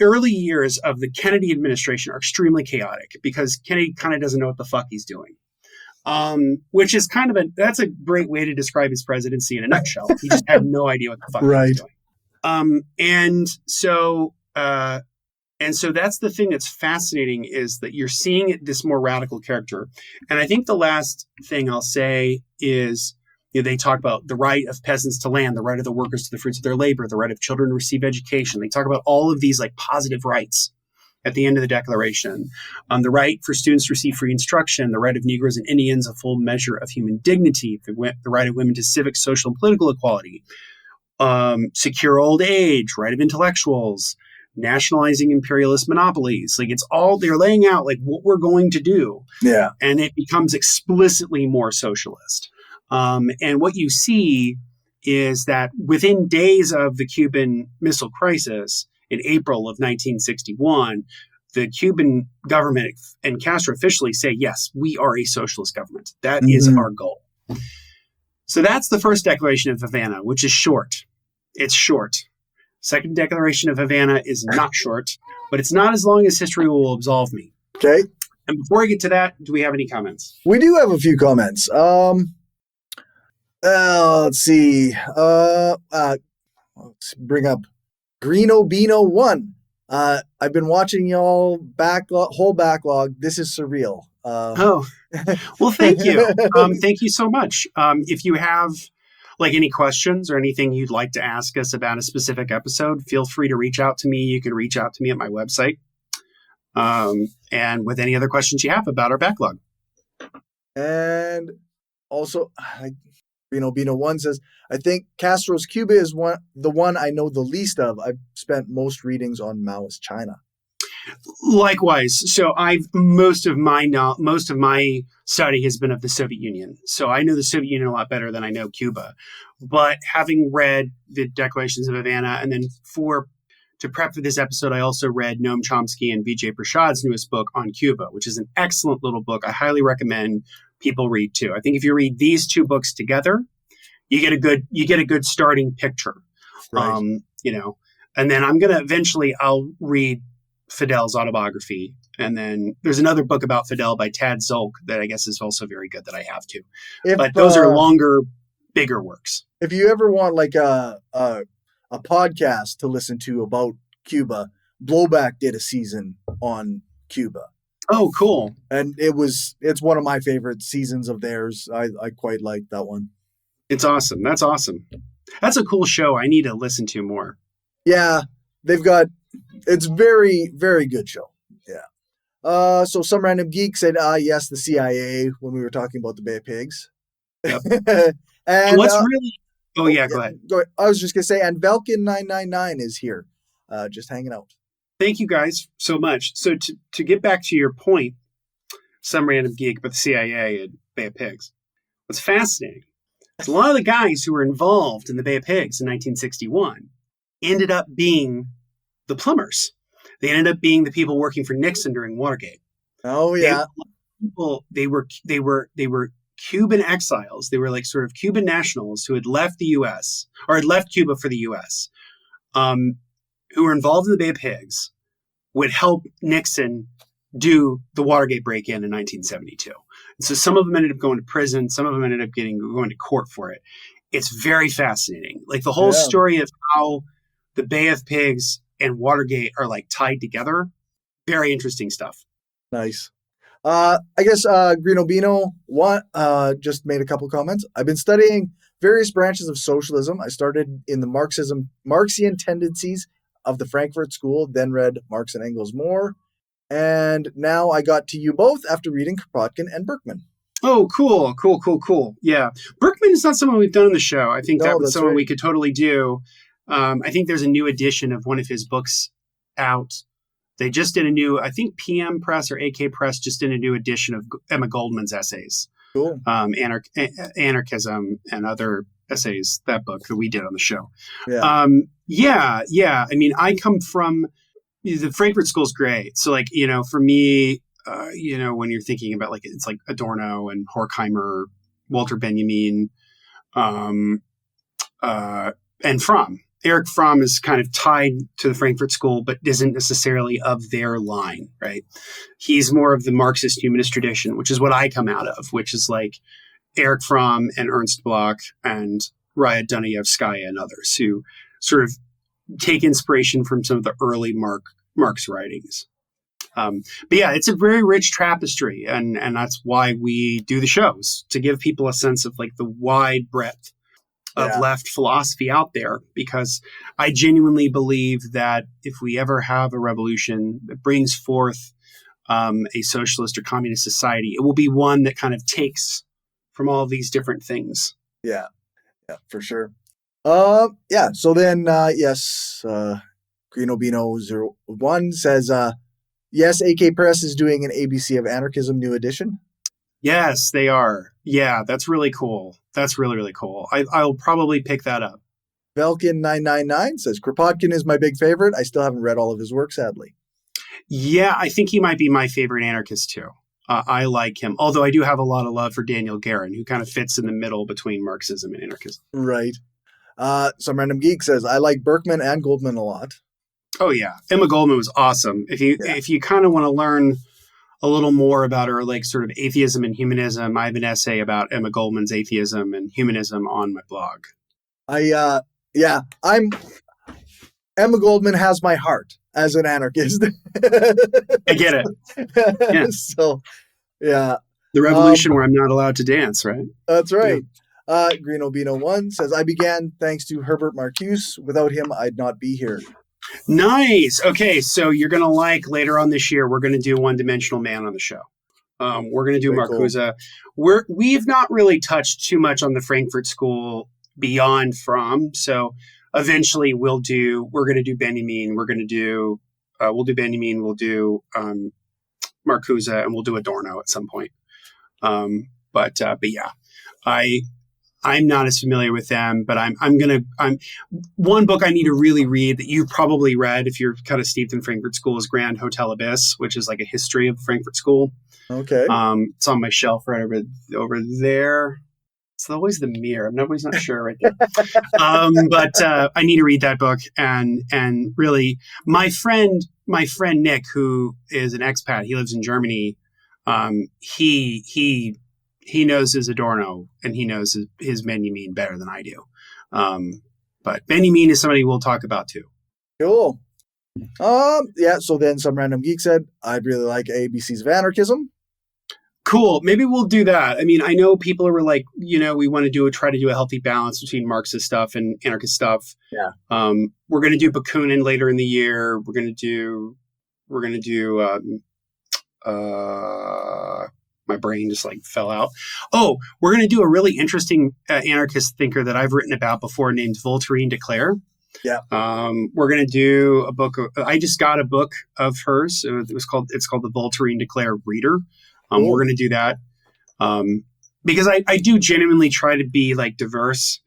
early years of the Kennedy administration are extremely chaotic because Kennedy kind of doesn't know what the fuck he's doing. Which is that's a great way to describe his presidency in a nutshell. He just had no idea what the fuck he was doing. And so that's the thing that's fascinating, is that you're seeing this more radical character. And I think the last thing I'll say is, they talk about the right of peasants to land, the right of the workers to the fruits of their labor, the right of children to receive education. They talk about all of these like positive rights at the end of the Declaration. The right for students to receive free instruction, the right of Negroes and Indians, a full measure of human dignity, the right of women to civic, social, and political equality, secure old age, right of intellectuals, nationalizing imperialist monopolies. Like, it's all, they're laying out like what we're going to do. Yeah. And it becomes explicitly more socialist. And what you see is that within days of the Cuban Missile Crisis in April of 1961, the Cuban government and Castro officially say, yes, we are a socialist government. That is our goal. So that's the first Declaration of Havana, which is short. It's short. Second Declaration of Havana is not short, but it's not as long as History Will Absolve Me. Okay. And before I get to that, do we have any comments? We do have a few comments. Let's see. Let's bring up Greeno Beano 1. I've been watching y'all whole backlog. This is surreal. Well, thank you. Thank you so much. If you have like any questions or anything you'd like to ask us about a specific episode, feel free to reach out to me. You can reach out to me at my website. And with any other questions you have about our backlog. And also, Bino One says, I think Castro's Cuba is the one I know the least of. I've spent most readings on Maoist China. Likewise. So most of my study has been of the Soviet Union. So I know the Soviet Union a lot better than I know Cuba. But having read the Declarations of Havana, and then to prep for this episode, I also read Noam Chomsky and Vijay Prashad's newest book on Cuba, which is an excellent little book. I highly recommend people read too. I think if you read these two books together, you get a good starting picture. Right. And then I'll read Fidel's autobiography. And then there's another book about Fidel by Tad Zolk that I guess is also very good that I have too. But those are longer, bigger works. If you ever want like a podcast to listen to about Cuba, Blowback did a season on Cuba. Oh, cool. And it's one of my favorite seasons of theirs. I quite like that one. It's awesome. That's awesome. That's a cool show. I need to listen to more. Yeah. It's very, very good show. Yeah. So some random geek said, yes, the CIA, when we were talking about the Bay of Pigs. Yep. And what's really... Oh, yeah, go ahead. I was just going to say, and Velkin999 is here, just hanging out. Thank you guys so much. So to get back to your point, some random geek about the CIA and Bay of Pigs, what's fascinating is a lot of the guys who were involved in the Bay of Pigs in 1961 ended up being the plumbers. They ended up being the people working for Nixon during Watergate. Oh, yeah. They were Cuban exiles. They were like sort of Cuban nationals who had left the U.S. or had left Cuba for the U.S., who were involved in the Bay of Pigs, would help Nixon do the Watergate break-in in 1972. And so some of them ended up going to prison. Some of them ended up going to court for it. It's very fascinating. Like the whole story of how the Bay of Pigs and Watergate are like tied together. Very interesting stuff. Nice. I guess Grino Bino just made a couple comments. I've been studying various branches of socialism. I started in the Marxian tendencies of the Frankfurt School, then read Marx and Engels more. And now I got to you both after reading Kropotkin and Berkman. Oh, cool. Yeah. Berkman is not someone we've done on the show. I think that was someone we could totally do. I think there's a new edition of one of his books out. They just did I think PM Press or AK Press just did a new edition of Emma Goldman's essays. Cool. Anarchism and other essays, that book that we did on the show. Yeah. I mean, I come from the Frankfurt School's great. So like, for me, when you're thinking about like, it's like Adorno and Horkheimer, Walter Benjamin, and Fromm. Erich Fromm is kind of tied to the Frankfurt School, but isn't necessarily of their line, right? He's more of the Marxist humanist tradition, which is what I come out of, which is like Erich Fromm and Ernst Bloch and Raya Dunayevskaya and others who sort of take inspiration from some of the early Marx writings. But yeah, it's a very rich tapestry, and that's why we do the shows, to give people a sense of like the wide breadth of left philosophy out there, because I genuinely believe that if we ever have a revolution that brings forth a socialist or communist society, it will be one that kind of takes from all of these different things. Yeah, for sure. So then, Greenobino01 says, yes, AK Press is doing an ABC of Anarchism new edition. Yes, they are. Yeah, that's really cool. That's really, really cool. I'll probably pick that up. Velkin999 says, Kropotkin is my big favorite. I still haven't read all of his work, sadly. Yeah, I think he might be my favorite anarchist too. I like him. Although I do have a lot of love for Daniel Guerin, who kind of fits in the middle between Marxism and anarchism. Right. Some random geek says, I like Berkman and Goldman a lot. Oh, yeah. Emma Goldman was awesome. If you kind of want to learn a little more about her, like sort of atheism and humanism, I have an essay about Emma Goldman's atheism and humanism on my blog. Emma Goldman has my heart as an anarchist. I get it. Yeah. So, yeah. The revolution where I'm not allowed to dance, right? That's right. Green Albino 1 says, I began thanks to Herbert Marcuse. Without him, I'd not be here. Nice. Okay, so you're going to like later on this year, we're going to do One Dimensional Man on the show. We're going to do Very cool. Marcuse. We've not really touched too much on the Frankfurt School beyond Fromm. So eventually we're going to do Benjamin. We'll do Benjamin. We'll do Marcuse, and we'll do Adorno at some point. But yeah, I'm not as familiar with them, but I'm one book I need to really read that you've probably read if you're kind of steeped in Frankfurt School is Grand Hotel Abyss, which is like a history of the Frankfurt School. Okay. It's on my shelf right over there. It's always the mirror. I'm always not sure right there. But I need to read that book. And really, my friend Nick, who is an expat, he lives in Germany. He knows his Adorno and he knows his Benjamin better than I do. But Benjamin is somebody we'll talk about too. Cool. Yeah. So then some random geek said, I'd really like ABCs of Anarchism. Cool. Maybe we'll do that. I mean, I know people are like, we want to try to do a healthy balance between Marxist stuff and anarchist stuff. Yeah. We're going to do Bakunin later in the year. We're going to do my brain just like fell out. Oh, we're going to do a really interesting anarchist thinker that I've written about before named Voltairine de Cleyre. Yeah. We're going to do a book. I just got a book of hers. It's called the Voltairine de Cleyre Reader. We're going to do that because I do genuinely try to be like diverse,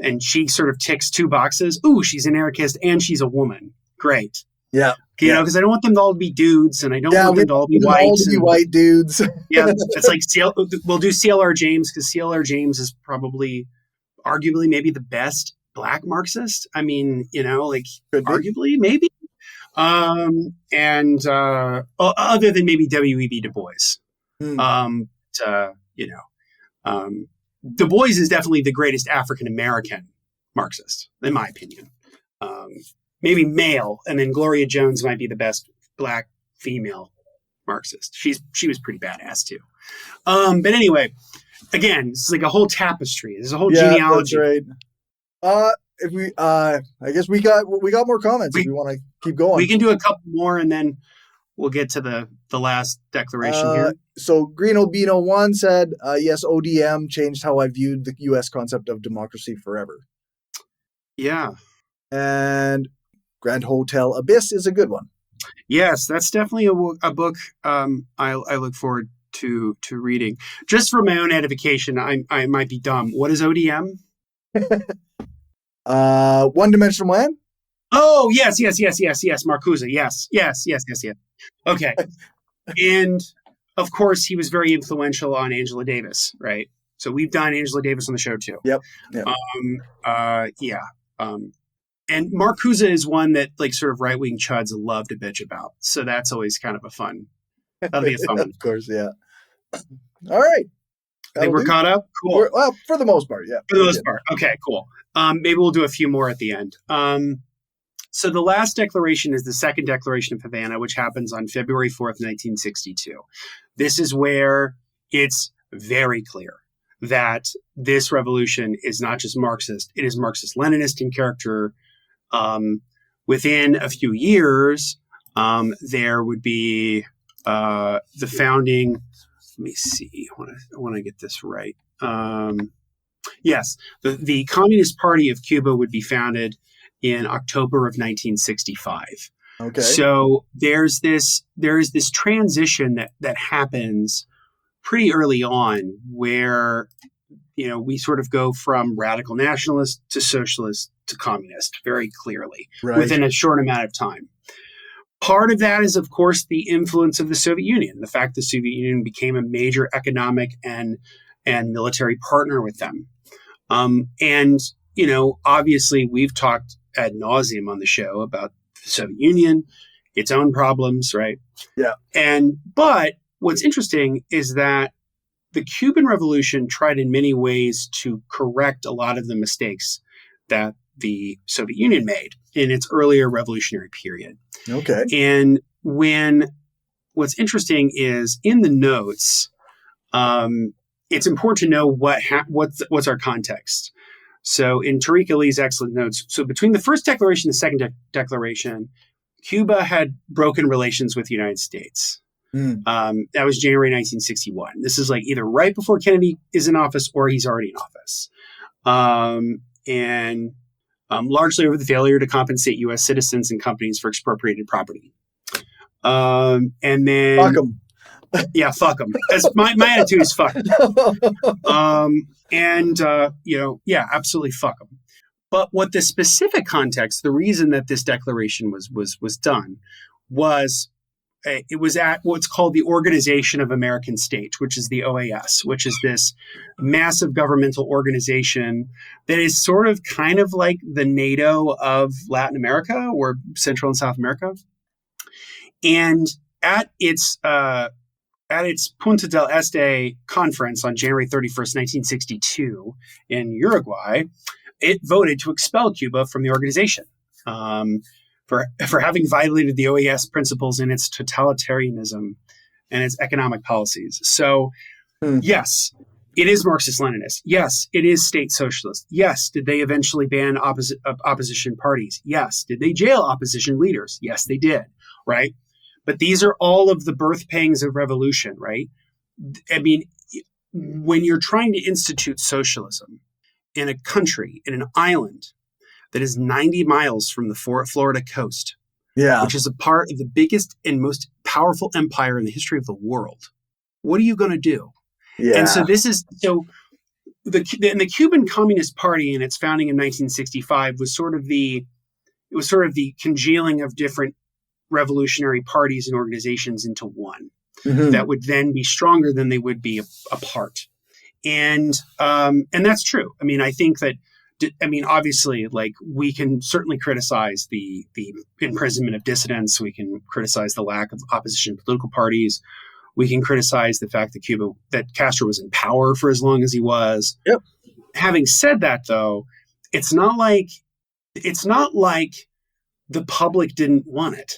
and she sort of ticks two boxes. Ooh, she's an anarchist and she's a woman. Great. Yeah. Because I don't want them to all be dudes, and I don't want them to all be white. All to be white dudes. Yeah, it's like we'll do CLR James because CLR James is probably, arguably, maybe the best Black Marxist. I mean, arguably, maybe. And other than maybe W.E.B. Du Bois. Du Bois is definitely the greatest African American Marxist, in my opinion. Maybe male, and then Gloria Jones might be the best Black female Marxist. She was pretty badass too. But anyway, again, it's like a whole tapestry. There's a whole genealogy. That's right. If we, I guess we got more comments. If we want to keep going, we can do a couple more, and then we'll get to the last declaration here. So Green Albino 1 said, yes, ODM changed how I viewed the U.S. concept of democracy forever. Yeah. And Grand Hotel Abyss is a good one. Yes, that's definitely a book I look forward to reading. Just for my own edification, I might be dumb. What is ODM? One Dimensional Man? Oh, yes. Marcuse. Yes. Okay. And of course, he was very influential on Angela Davis, right? So we've done Angela Davis on the show too. Yep. Yeah. And Marcuse is one that like sort of right-wing chuds love to bitch about. So that's always kind of that'll be a fun one. Of course, yeah. All right. I think we're caught up. Cool. Well, for the most part, yeah. For the most part. Okay, cool. Maybe we'll do a few more at the end. So the last declaration is the Second Declaration of Havana, which happens on February 4th, 1962. This is where it's very clear that this revolution is not just Marxist, it is Marxist-Leninist in character. Within a few years, there would be the founding. Let me see. I want to get this right. Yes, the Communist Party of Cuba would be founded in October of 1965. Okay. So there is this transition that happens pretty early on where we sort of go from radical nationalist to socialist to communist very clearly within a short amount of time. Part of that is, of course, the influence of the Soviet Union, the fact the Soviet Union became a major economic and military partner with them. And obviously, we've talked ad nauseum on the show about the Soviet Union, its own problems, right? Yeah. But what's interesting is that the Cuban Revolution tried in many ways to correct a lot of the mistakes that the Soviet Union made in its earlier revolutionary period. Okay. And what's interesting is in the notes, it's important to know what's our context. So in Tariq Ali's excellent notes, so between the first declaration and the second declaration, Cuba had broken relations with the United States. That was January 1961. This is like either right before Kennedy is in office or he's already in office. And largely over the failure to compensate U.S. citizens and companies for expropriated property. And then... Fuck 'em. Yeah, fuck them. My attitude is fuck 'em. Yeah, absolutely fuck them. But what the specific context, the reason that this declaration was done was it was at what's called the Organization of American States, which is the OAS, which is this massive governmental organization that is sort of kind of like the NATO of Latin America or Central and South America. And at its Punta del Este conference on January 31st, 1962 in Uruguay, it voted to expel Cuba from the organization for having violated the OAS principles in its totalitarianism and its economic policies. So, yes, it is Marxist-Leninist. Yes, it is state socialist. Yes, did they eventually ban opposition parties? Yes. Did they jail opposition leaders? Yes, they did, right? But these are all of the birth pangs of revolution, right? I mean, when you're trying to institute socialism in a country, in an island that is 90 miles from the Florida coast, which is a part of the biggest and most powerful empire in the history of the world, what are you going to do? Yeah. And so the Cuban Communist Party in its founding in 1965 was sort of the congealing of different revolutionary parties and organizations into one that would then be stronger than they would be apart. And that's true. I mean, I think that, obviously, like, we can certainly criticize the imprisonment of dissidents. We can criticize the lack of opposition political parties. We can criticize the fact that Castro was in power for as long as he was. Yep. Having said that, though, it's not like the public didn't want it.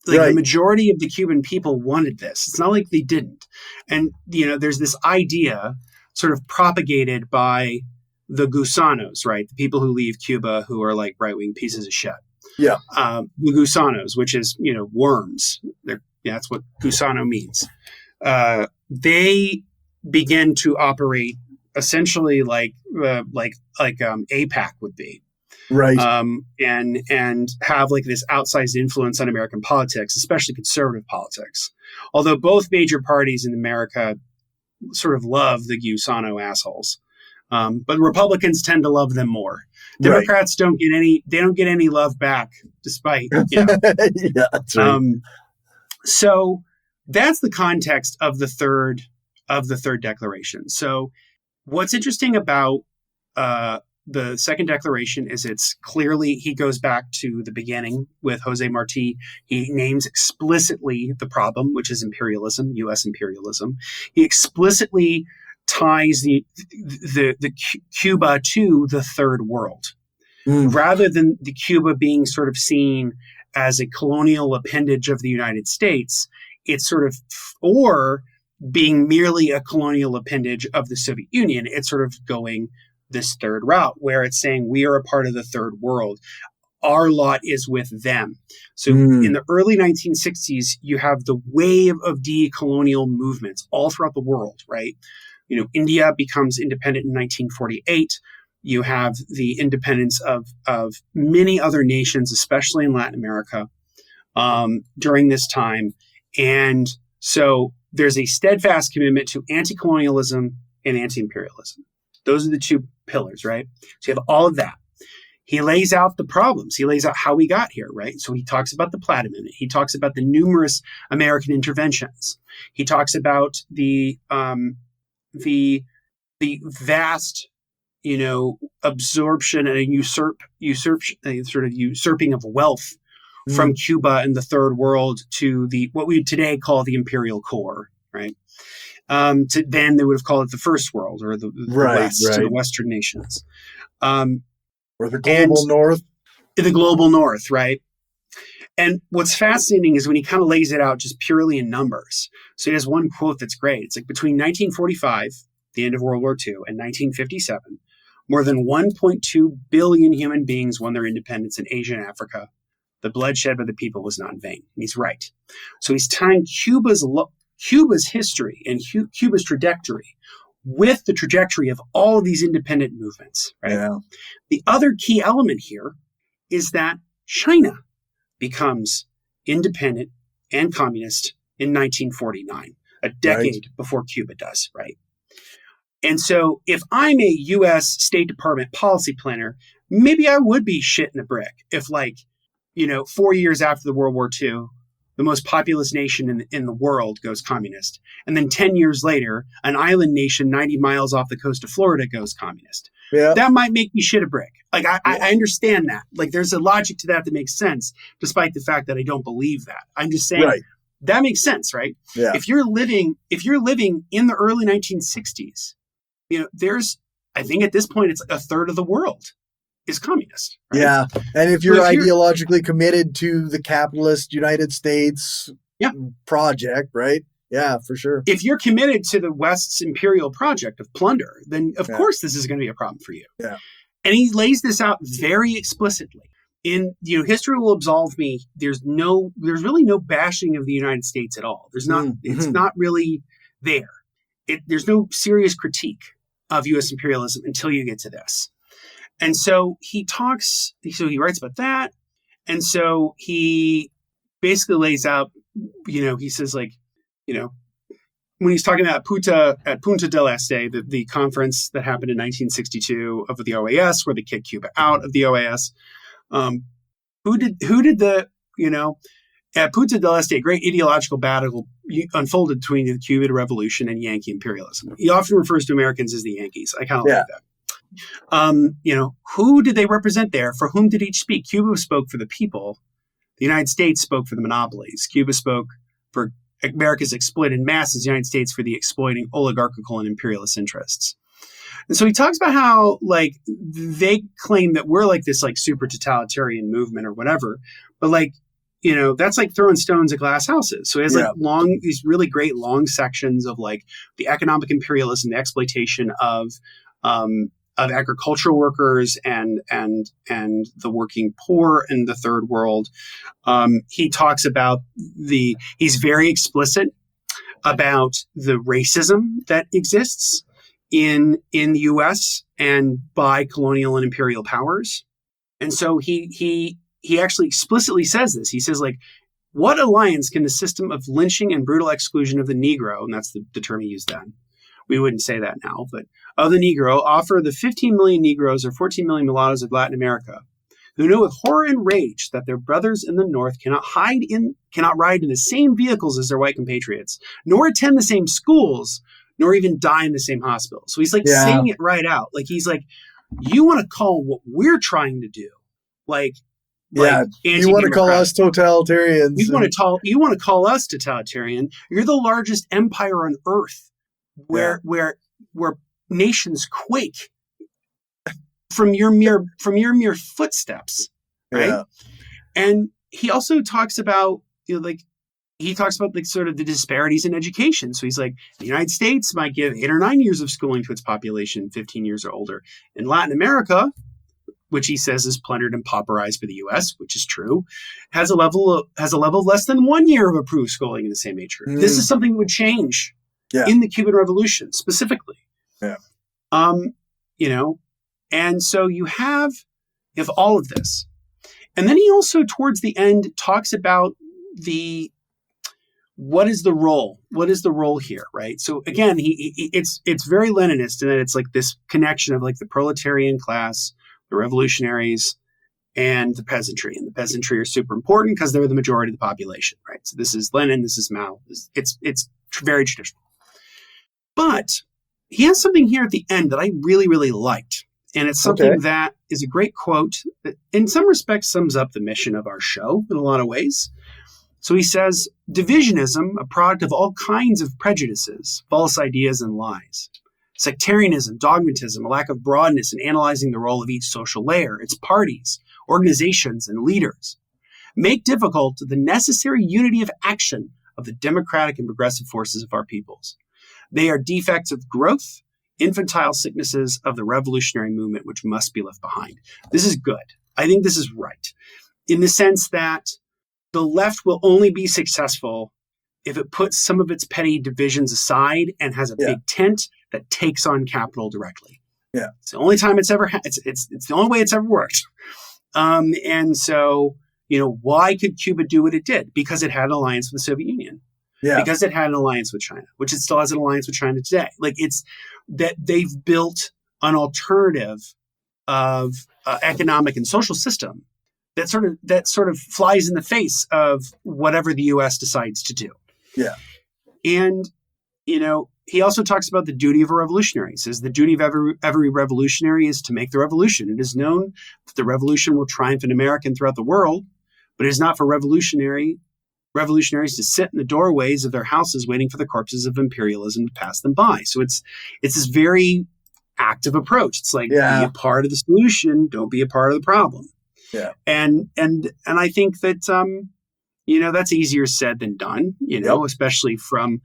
Like, the majority of the Cuban people wanted this. It's not like they didn't. And, there's this idea sort of propagated by the gusanos, right? The people who leave Cuba who are like right-wing pieces of shit. Yeah. The gusanos, which is, worms. That's what gusano means. They begin to operate essentially like AIPAC would be. Right. And have like this outsized influence on American politics, especially conservative politics. Although both major parties in America sort of love the Gusano assholes. But Republicans tend to love them more. Democrats don't get any love back, despite, yeah, that's right. So that's the context of the third declaration. So what's interesting about the second declaration is it's clearly, he goes back to the beginning with Jose Marti. He names explicitly the problem, which is imperialism, U.S. imperialism. He explicitly ties the Cuba to the third world, rather than the Cuba being sort of seen as a colonial appendage of the United States. It's sort of, or being merely a colonial appendage of the Soviet Union. It's sort of going this third route where it's saying we are a part of the third world. Our lot is with them. So in the early 1960s, you have the wave of decolonial movements all throughout the world, right? India becomes independent in 1948. You have the independence of many other nations, especially in Latin America, during this time. And so there's a steadfast commitment to anti-colonialism and anti-imperialism. Those are the two pillars, right? So you have all of that. He lays out the problems. He lays out how we got here, right? So he talks about the Platt Amendment. He talks about the numerous American interventions. He talks about the vast, absorption and usurping of wealth from Cuba and the third world to what we today call the imperial core, right? Then they would have called it the first world, or the West, or the Western nations. Or the global North. The global North, right? And what's fascinating is when he kind of lays it out just purely in numbers. So he has one quote that's great. It's like between 1945 the end of World War II, in 1957, more than 1.2 billion human beings won their independence in Asia and Africa. The bloodshed by the people was not in vain. And he's right. So he's tying Cuba's history and Cuba's trajectory with the trajectory of all of these independent movements. Right? Yeah. The other key element here is that China becomes independent and communist in 1949, a decade before Cuba does, right? And so if I'm a U.S. State Department policy planner, maybe I would be shitting a brick if 4 years after the World War II, the most populous nation in the world goes communist. And then 10 years later, an island nation 90 miles off the coast of Florida goes communist. Yeah. That might make me shit a brick. I understand that. There's a logic to that makes sense, despite the fact that I don't believe that. I'm just saying that makes sense, right? Yeah. If you're living in the early 1960s, there's, I think at this point, it's a third of the world is communist. Right? Yeah. And if you're ideologically committed to the capitalist United States project, right? Yeah, for sure. If you're committed to the West's imperial project of plunder, then of course this is going to be a problem for you. Yeah. And he lays this out very explicitly. History will absolve me. There's really no bashing of the United States at all. There's not, it's not really there. There's no serious critique of U.S. imperialism until you get to this. And so he writes about that. And so he basically lays out, he says when he's talking about Punta del Este, the conference that happened in 1962 of the OAS, where they kicked Cuba out of the OAS, at Punta del Este, a great ideological battle unfolded between the Cuban Revolution and Yankee imperialism. He often refers to Americans as the Yankees. I kind of like that. Who did they represent there? For whom did each speak? Cuba spoke for the people. The United States spoke for the monopolies. Cuba spoke for America's exploited masses. The United States for the exploiting oligarchical and imperialist interests. And so he talks about how they claim that we're this super totalitarian movement or whatever, but that's like throwing stones at glass houses. So he has these really great long sections of the economic imperialism, the exploitation of agricultural workers and the working poor in the third world. He talks about he's very explicit about the racism that exists in the U.S. and by colonial and imperial powers. And so he actually explicitly says this. He says, what alliance can the system of lynching and brutal exclusion of the Negro, and that's the term he used then, we wouldn't say that now, but of the Negro, offer the 15 million Negroes or 14 million mulattoes of Latin America, who know with horror and rage that their brothers in the North cannot ride in the same vehicles as their white compatriots, nor attend the same schools, nor even die in the same hospitals. So he's saying it right out. He's you want to call what we're trying to do, you want to call us totalitarians. You want to call us totalitarian. You're the largest empire on earth, where nations quake from your mere footsteps, right? Yeah. And he also talks about sort of the disparities in education. So he's the United States might give 8 or 9 years of schooling to its population, 15 years or older. In Latin America, which he says is plundered and pauperized by the U.S., which is true, has a level less than 1 year of approved schooling in the same age group. This is something that would change in the Cuban Revolution specifically. Yeah. And so you have all of this. And then he also, towards the end, talks about what is the role? What is the role here, right? So again, it's very Leninist in that it's this connection of the proletarian class, the revolutionaries, and the peasantry. And the peasantry are super important because they're the majority of the population, right? So this is Lenin, this is Mao. It's very traditional. But he has something here at the end that I really, really liked. And it's something that is a great quote that in some respects sums up the mission of our show in a lot of ways. So he says, divisionism, a product of all kinds of prejudices, false ideas, and lies. Sectarianism, dogmatism, a lack of broadness in analyzing the role of each social layer, its parties, organizations, and leaders, make difficult the necessary unity of action of the democratic and progressive forces of our peoples. They are defects of growth, infantile sicknesses of the revolutionary movement, which must be left behind. This is good. I think this is right in the sense that the left will only be successful if it puts some of its petty divisions aside and has a big tent that takes on capital directly. Yeah. It's the only time it's ever it's the only way it's ever worked. And so, why could Cuba do what it did? Because it had an alliance with the Soviet Union. Yeah. Because it had an alliance with China, which it still has an alliance with China today. Like, it's that they've built an alternative of economic and social system that sort of flies in the face of whatever the U.S. decides to do. Yeah. And, he also talks about the duty of a revolutionary. He says the duty of every revolutionary is to make the revolution. It is known that the revolution will triumph in America and throughout the world, but it is not for revolutionaries to sit in the doorways of their houses waiting for the corpses of imperialism to pass them by. So it's this very active approach. It's like, be a part of the solution, don't be a part of the problem. Yeah. And I think that that's easier said than done, especially from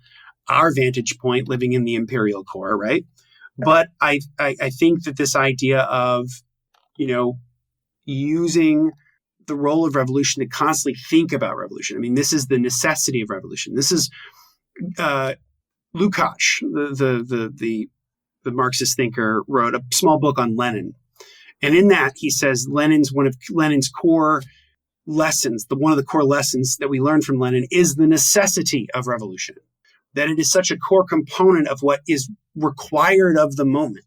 our vantage point living in the imperial core, right? Yeah. But I think that this idea of, using the role of revolution to constantly think about revolution. I mean, this is the necessity of revolution. This is Lukács, the Marxist thinker, wrote a small book on Lenin. And in that, he says one of Lenin's core lessons, one of the core lessons that we learn from Lenin is the necessity of revolution, that it is such a core component of what is required of the moment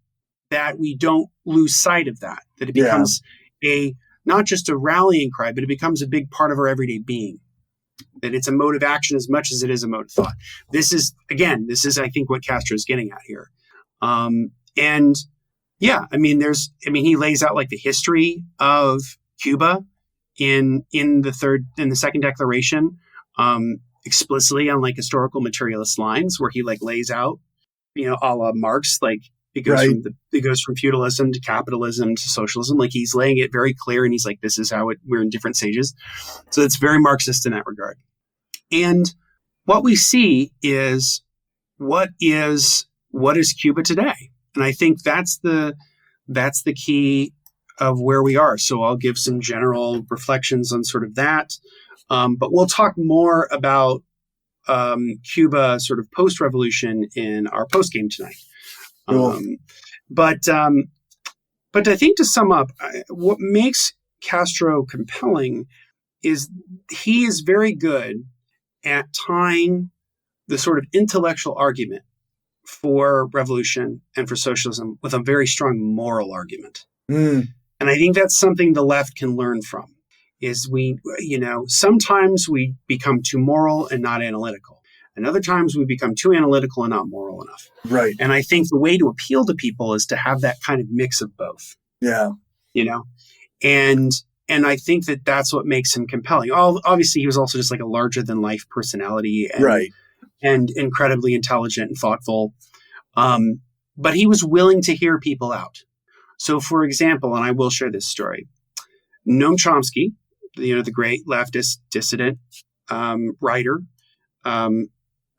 that we don't lose sight of that it becomes not just a rallying cry, but it becomes a big part of our everyday being, that it's a mode of action as much as it is a mode of thought. This is, I think, what Castro is getting at here. He lays out like the history of Cuba in the second declaration, explicitly on like historical materialist lines, where he like lays out, a la Marx, like it goes from feudalism to capitalism to socialism. Like, he's laying it very clear, and he's like, this is how we're in different stages. So it's very Marxist in that regard. And what we see is what is Cuba today, and I think that's the key of where we are. So I'll give some general reflections on sort of that. But we'll talk more about Cuba sort of post-revolution in our post-game tonight. Cool. But I think, to sum up, what makes Castro compelling is he is very good at tying the sort of intellectual argument for revolution and for socialism with a very strong moral argument. And I think that's something the left can learn from. Is sometimes we become too moral and not analytical. And other times we become too analytical and not moral enough. Right. And I think the way to appeal to people is to have that kind of mix of both. Yeah. And I think that that's what makes him compelling. Obviously, he was also just like a larger than life personality, and incredibly intelligent and thoughtful. But he was willing to hear people out. So, for example, and I will share this story, Noam Chomsky, the great leftist dissident writer,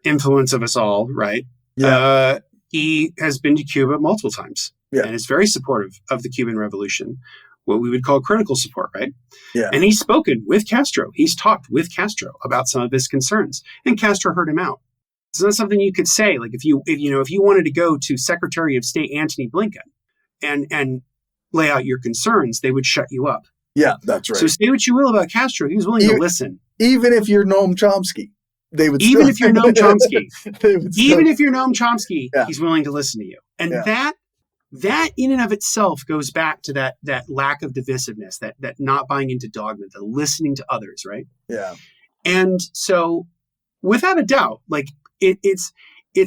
influence of us all, right? Yeah. He has been to Cuba multiple times, and is very supportive of the Cuban Revolution, what we would call critical support, right? Yeah. And he's spoken with Castro. He's talked with Castro about some of his concerns, and Castro heard him out. It's not something you could say, like if you wanted to go to Secretary of State Antony Blinken and lay out your concerns, they would shut you up. Yeah, that's right. So say what you will about Castro, he was willing to listen. Even if you're Noam Chomsky, they would. Even if you're Noam Chomsky, he's willing to listen to you. And that in and of itself goes back to that lack of divisiveness, that not buying into dogma, the listening to others, right? Yeah. And so, without a doubt, like it's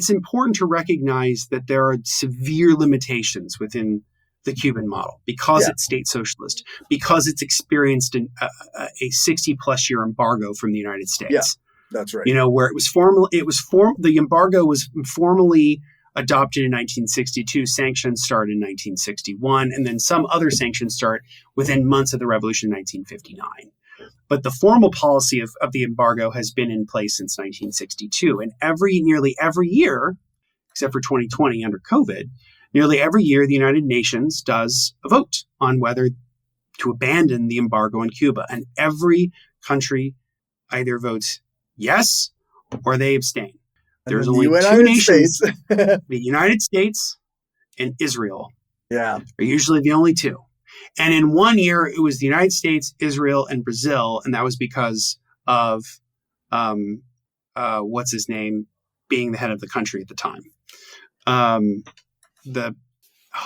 important to recognize that there are severe limitations within the Cuban model because it's state socialist, because it's experienced a 60+ year embargo from the United States. Yeah, that's right. Where the embargo was formally adopted in 1962, sanctions started in 1961, and then some other sanctions start within months of the revolution in 1959. But the formal policy of the embargo has been in place since 1962, and nearly every year, except for 2020 under COVID, Nearly every year, the United Nations does a vote on whether to abandon the embargo on Cuba. And every country either votes yes or they abstain. And There's then the only two United nations, States. the United States and Israel Yeah. are usually the only two. And in one year, it was the United States, Israel, and Brazil. And that was because of, what's his name, being the head of the country at the time.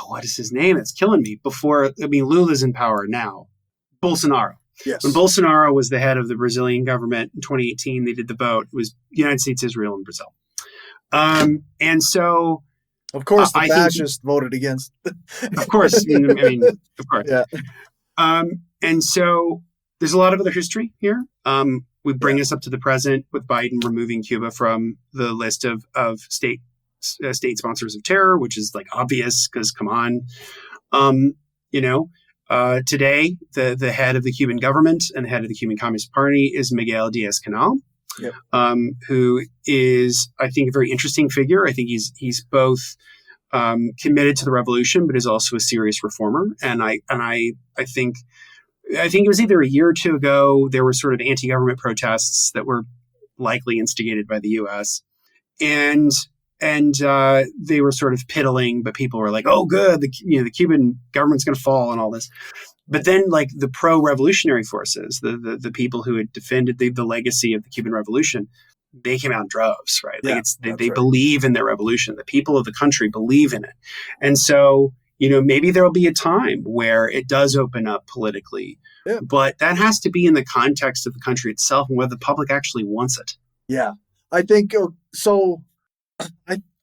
What is his name? It's killing me. Lula's in power now. Bolsonaro. Yes. When Bolsonaro was the head of the Brazilian government in 2018, they did the vote. It was United States, Israel, and Brazil. And so, of course, the fascists voted against. Of course. I mean, of course. Yeah. And so there's a lot of other history here. We bring us up to the present with Biden removing Cuba from the list of state sponsors of terror, which is like obvious because come on, today the head of the Cuban government and the head of the Cuban Communist Party is Miguel Diaz-Canel, who is, I think, a very interesting figure. I think he's both committed to the revolution, but is also a serious reformer. And I think it was either a year or two ago, there were sort of anti-government protests that were likely instigated by the U.S. And they were sort of piddling, but people were like, "Oh, good, the Cuban government's going to fall," and all this. But then, like the pro-revolutionary forces, the people who had defended the legacy of the Cuban Revolution, they came out in droves, right? Like they believe in their revolution. The people of the country believe in it, and so maybe there will be a time where it does open up politically, but that has to be in the context of the country itself and whether the public actually wants it. Yeah, I think so.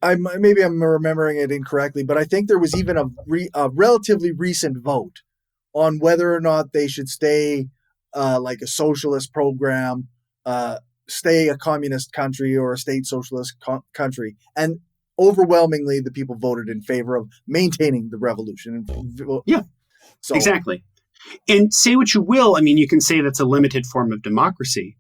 I'm remembering it incorrectly, but I think there was even a relatively recent vote on whether or not they should stay like a socialist program, stay a communist country or a state socialist country. And overwhelmingly, the people voted in favor of maintaining the revolution. Yeah, so, exactly. And say what you will. I mean, you can say that's a limited form of democracy,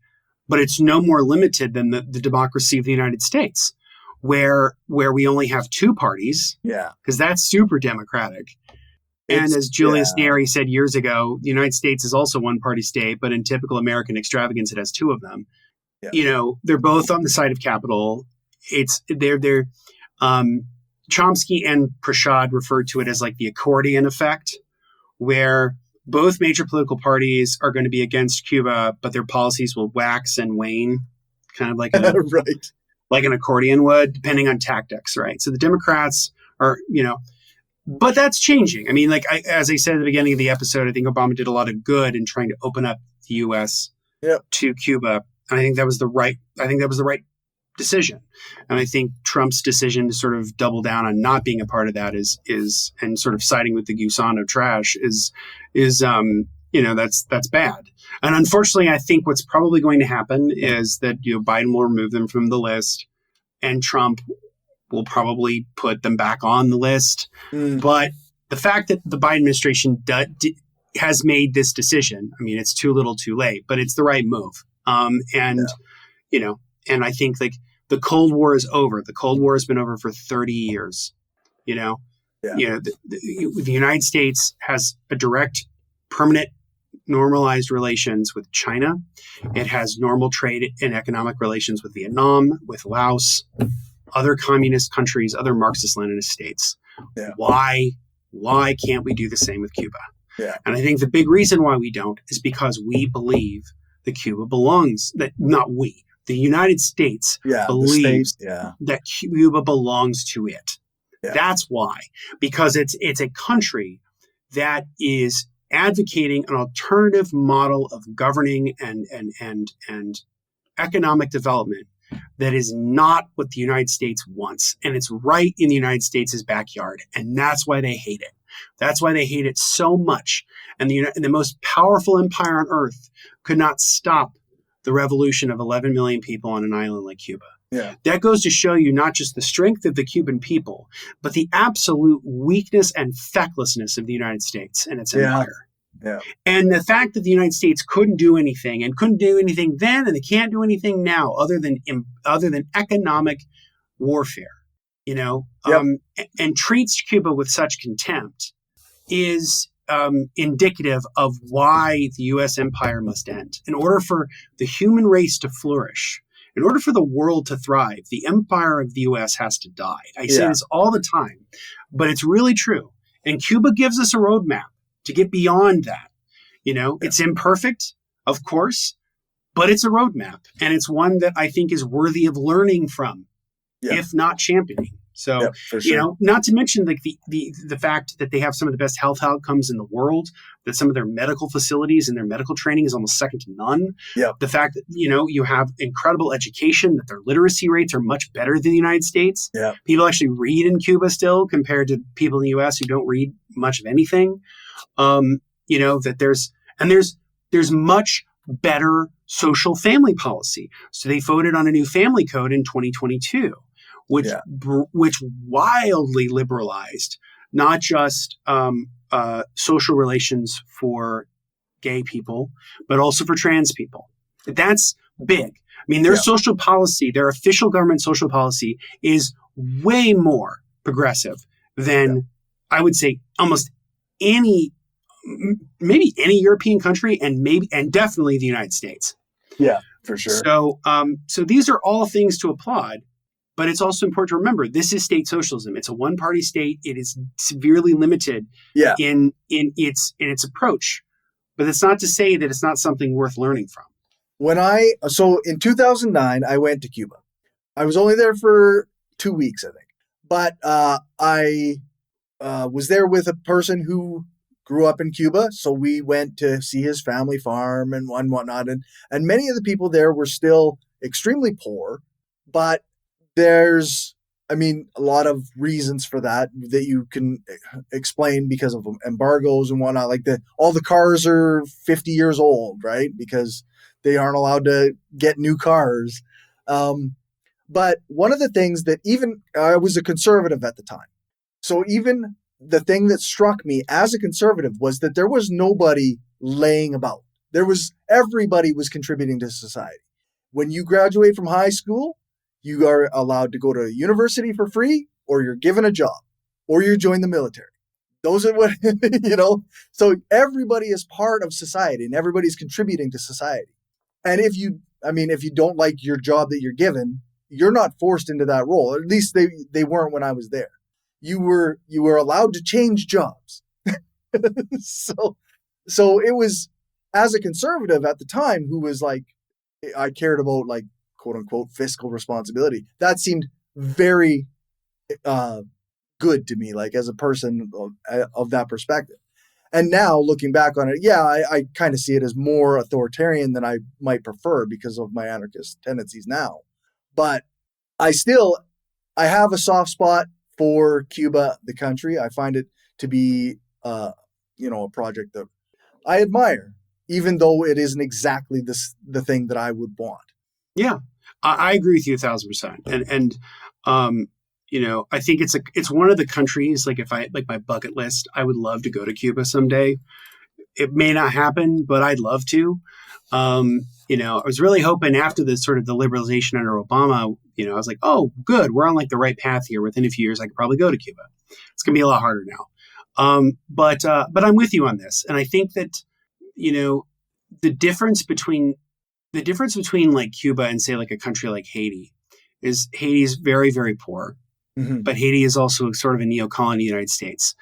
but it's no more limited than the democracy of the United States, where we only have two parties. Yeah. Because that's super democratic. And as Julius Nyeri said years ago, the United States is also one party state, but in typical American extravagance, it has two of them. Yeah. They're both on the side of capital. They're Chomsky and Prashad referred to it as like the accordion effect, where both major political parties are going to be against Cuba, but their policies will wax and wane, kind of like right. Like an accordion would, depending on tactics, right? So the Democrats are, but that's changing. I mean, as I said at the beginning of the episode, I think Obama did a lot of good in trying to open up the U.S. to Cuba. And I think that was the right decision. And I think Trump's decision to sort of double down on not being a part of that is and sort of siding with the Gusano trash is that's bad. And unfortunately, I think what's probably going to happen is that Biden will remove them from the list, and Trump will probably put them back on the list. But the fact that the Biden administration has made this decision, I mean, it's too little, too late, but it's the right move. And I think like the Cold War is over. The Cold War has been over for 30 years. The United States has a direct, permanent, normalized relations with China. It has normal trade and economic relations with Vietnam, with Laos, other communist countries, other Marxist-Leninist states. Yeah. Why can't we do the same with Cuba? Yeah. And I think the big reason why we don't is because we believe that Cuba belongs, that not we, the United States believes that Cuba belongs to it. Yeah. That's why, because it's a country that is advocating an alternative model of governing and economic development that is not what the United States wants. And it's right in the United States' backyard. And that's why they hate it. That's why they hate it so much. And the most powerful empire on earth could not stop the revolution of 11 million people on an island like Cuba. Yeah. That goes to show you not just the strength of the Cuban people, but the absolute weakness and fecklessness of the United States and its empire. Yeah. And the fact that the United States couldn't do anything then, and they can't do anything now other than economic warfare you know, Yep. and treats Cuba with such contempt is indicative of why the U.S. empire must end. In order for the human race to flourish, in order for the world to thrive, the empire of the U.S. has to die. I say this all the time, but it's really true. And Cuba gives us a roadmap to get beyond that. You know, it's imperfect, of course, but it's a roadmap. And it's one that I think is worthy of learning from, if not championing. So, for sure. you know, not to mention like the fact that they have some of the best health outcomes in the world, that some of their medical facilities and their medical training is almost second to none. The fact that, you know, you have incredible education, that their literacy rates are much better than the United States. People actually read in Cuba still compared to people in the US who don't read much of anything. You know, that there's much better social family policy. So they voted on a new family code in 2022. Which wildly liberalized not just social relations for gay people, but also for trans people. That's big. I mean, their social policy, their official government social policy is way more progressive than I would say almost maybe any European country, and definitely the United States. Yeah, for sure. So these are all things to applaud. But it's also important to remember, this is state socialism. It's a one-party state. It is severely limited in its approach. But it's not to say that it's not something worth learning from. So in 2009, I went to Cuba. I was only there for 2 weeks, I think. But I was there with a person who grew up in Cuba. So we went to see his family farm and whatnot. And many of the people there were still extremely poor, but there's, I mean, a lot of reasons for that you can explain because of embargoes and whatnot. Like all the cars are 50 years old, right? Because they aren't allowed to get new cars. But one of the things that I was a conservative at the time. So even the thing that struck me as a conservative was that there was nobody laying about. Everybody was contributing to society. When you graduate from high school, you are allowed to go to university for free, or you're given a job, or you join the military. Those are what, you know, so everybody is part of society and everybody's contributing to society. And if you don't like your job that you're given, you're not forced into that role. Or at least they weren't when I was there. You were allowed to change jobs. So it was, as a conservative at the time, who was like, I cared about like, quote unquote, fiscal responsibility. That seemed very good to me, like as a person of that perspective. And now looking back on it, I kind of see it as more authoritarian than I might prefer because of my anarchist tendencies now. But I have a soft spot for Cuba, the country. I find it to be, a project that I admire, even though it isn't exactly the thing that I would want. Yeah, I agree with you 1,000%. And you know, I think it's one of the countries, like if I like my bucket list, I would love to go to Cuba someday. It may not happen, but I'd love to. You know, I was really hoping after the sort of the liberalization under Obama, you know, I was like, oh, good, we're on like the right path here. Within a few years, I could probably go to Cuba. It's gonna be a lot harder now. But I'm with you on this, and I think that, you know, the difference between like Cuba and say like a country like Haiti is Haiti's very, very poor, but Haiti is also sort of a neo-colony in the United States.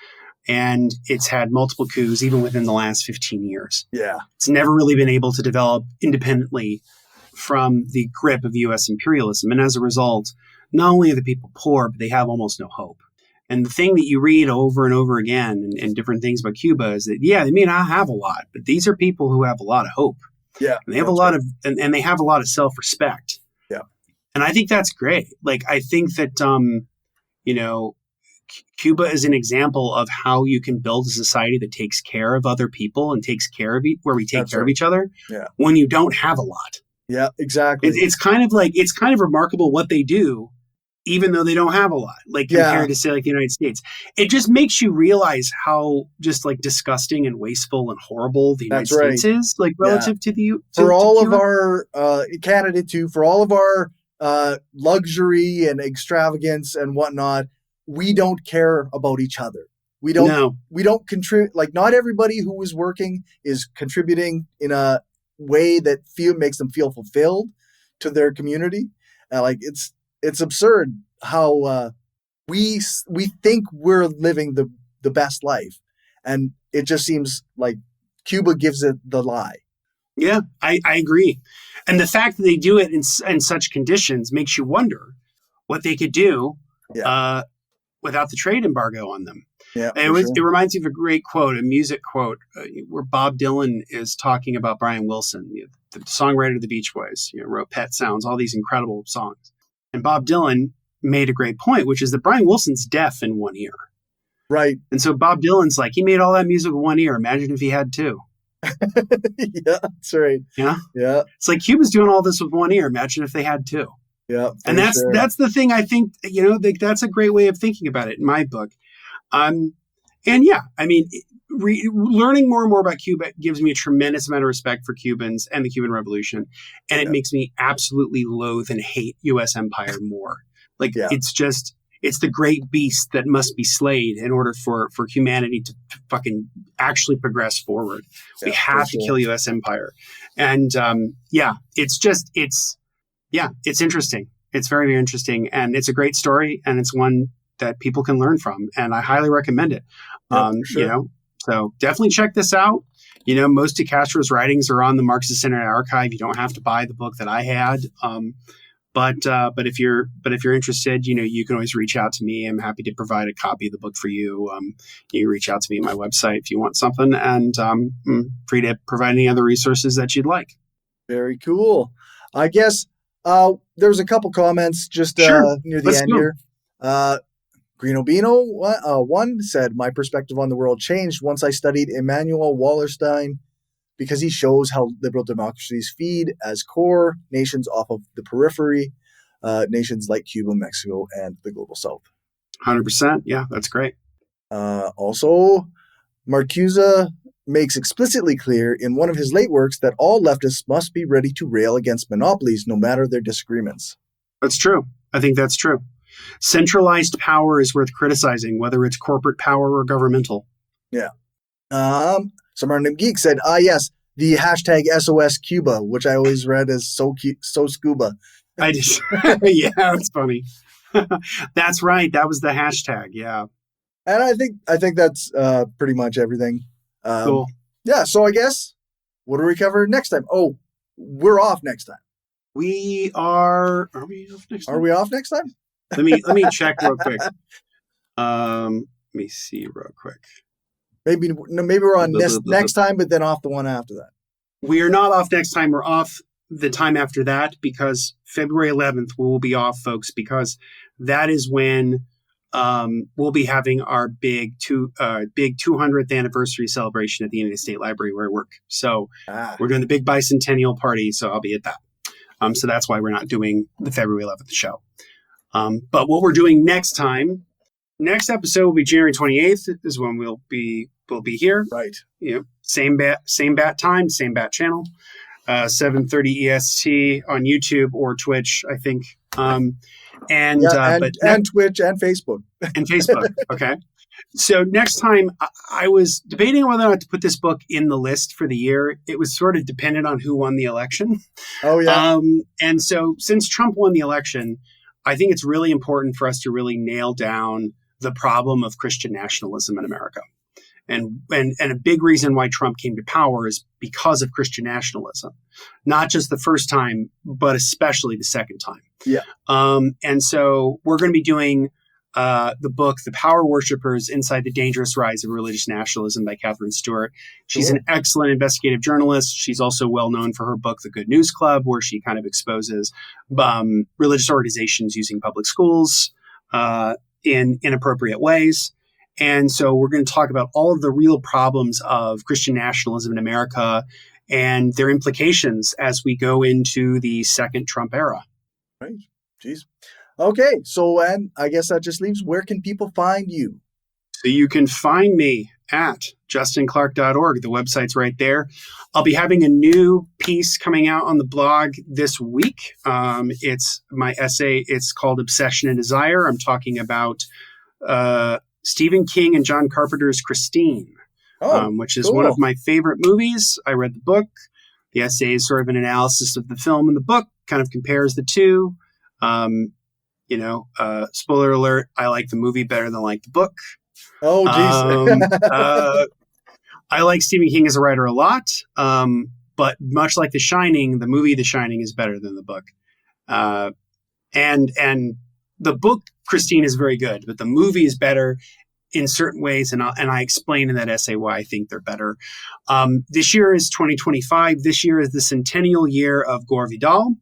And it's had multiple coups even within the last 15 years. Yeah. It's never really been able to develop independently from the grip of U.S. imperialism. And as a result, not only are the people poor, but they have almost no hope. And the thing that you read over and over again and different things about Cuba is that, they may not have a lot, but these are people who have a lot of hope. Yeah. And they have a lot of, and they have a lot of self-respect. Yeah. And I think that's great. Like, I think that, you know, Cuba is an example of how you can build a society that takes care of other people and takes care of where we take care of each other when you don't have a lot. Yeah, exactly. It's kind of remarkable what they do, even though they don't have a lot, like compared to say like the United States. It just makes you realize how just like disgusting and wasteful and horrible the United States is, like relative to the for all of our Canada too, for all of our luxury and extravagance and whatnot, we don't care about each other. We No. don't contribute. Like, not everybody who is working is contributing in a way that makes them feel fulfilled to their community. Like, it's absurd how we think we're living the best life, and it just seems like Cuba gives it the lie. Yeah, I agree. And the fact that they do it in such conditions makes you wonder what they could do Yeah. without the trade embargo on them. Yeah, It reminds me of a great quote, a music quote, where Bob Dylan is talking about Brian Wilson, the songwriter of the Beach Boys, wrote Pet Sounds, all these incredible songs. And Bob Dylan made a great point, which is that Brian Wilson's deaf in one ear. Right. And so Bob Dylan's like, he made all that music with one ear. Imagine if he had two. Yeah, that's right. Yeah. Yeah. It's like Cuba's doing all this with one ear. Imagine if they had two. Yeah. And that's the thing. I think, that's a great way of thinking about it in my book. And yeah, I mean, learning more and more about Cuba gives me a tremendous amount of respect for Cubans and the Cuban Revolution. And it makes me absolutely loathe and hate U.S. empire more. Like, it's the great beast that must be slayed in order for humanity to fucking actually progress forward. We have to kill U.S. empire. And it's interesting. It's very, very interesting. And it's a great story. And it's one that people can learn from. And I highly recommend it. So definitely check this out. Most of Castro's writings are on the Marxist Internet Archive. You don't have to buy the book that I had. But if you're interested, you can always reach out to me. I'm happy to provide a copy of the book for you. You can reach out to me at my website if you want something, and I'm free to provide any other resources that you'd like. Very cool. I guess there was a couple comments just near the end here. Green Obino one said, "My perspective on the world changed once I studied Immanuel Wallerstein, because he shows how liberal democracies feed as core nations off of the periphery, nations like Cuba, Mexico, and the global south." 100%. Yeah, that's great. Also, Marcuse makes explicitly clear in one of his late works that all leftists must be ready to rail against monopolies, no matter their disagreements. That's true. I think that's true. Centralized power is worth criticizing, whether it's corporate power or governmental. Yeah. Some random geek said, yes, the hashtag SOS Cuba, which I always read as so scuba. I just, yeah, that's funny. That's right. That was the hashtag. Yeah. And I think that's pretty much everything. Cool. Yeah. So I guess, what do we cover next time? Oh, we're off next time. Are we off next time? Are we off next time? Let me check real quick. Let me see real quick. Maybe we're on next time, but then off the one after that. We are not off next time. We're off the time after that, because February 11th we will be off, folks, because that is when we'll be having our big 200th anniversary celebration at the United States Library where I work. So we're doing the big bicentennial party. So I'll be at that. So that's why we're not doing the February 11th show. But what we're doing next episode will be January 28th is when we'll be here. Right. Same bat time, same bat channel, 7:30 EST on YouTube or Twitch, I think. And Twitch and Facebook. And Facebook. Okay. So next time, I was debating on whether or not to put this book in the list for the year. It was sort of dependent on who won the election. Oh, yeah. And so since Trump won the election, I think it's really important for us to really nail down the problem of Christian nationalism in America. And a big reason why Trump came to power is because of Christian nationalism, not just the first time, but especially the second time. Yeah. And so we're going to be doing the book, The Power Worshippers Inside the Dangerous Rise of Religious Nationalism by Catherine Stewart. She's an excellent investigative journalist. She's also well known for her book, The Good News Club, where she kind of exposes religious organizations using public schools in inappropriate ways. And so we're going to talk about all of the real problems of Christian nationalism in America and their implications as we go into the second Trump era. Right. Jeez. Okay. So, and I guess that just leaves, where can people find you? So you can find me at justinclark.org. The website's right there. I'll be having a new piece coming out on the blog this week. It's my essay. It's called Obsession and Desire. I'm talking about Stephen King and John Carpenter's Christine, which is one of my favorite movies. I read the book. The essay is sort of an analysis of the film and the book, kind of compares the two. Spoiler alert, I like the movie better than I like the book. Oh, geez. I like Stephen King as a writer a lot, but much like The Shining, the movie The Shining is better than the book. And the book, Christine, is very good, but the movie is better in certain ways, and I explain in that essay why I think they're better. This year is 2025. This year is the centennial year of Gore Vidal.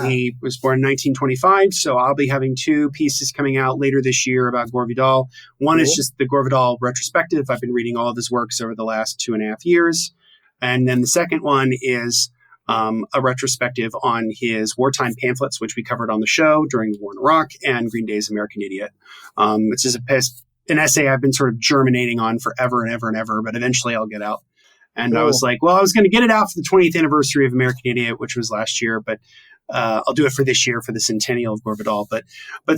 He was born in 1925, so I'll be having two pieces coming out later this year about Gore Vidal. One is just the Gore Vidal retrospective. I've been reading all of his works over the last 2.5 years. And then the second one is a retrospective on his wartime pamphlets, which we covered on the show during the war in Iraq, and Green Day's American Idiot, which is an essay I've been sort of germinating on forever and ever and ever, but eventually I'll get out. And I was like, well, I was going to get it out for the 20th anniversary of American Idiot, which was last year, but I'll do it for this year for the centennial of Gore Vidal. But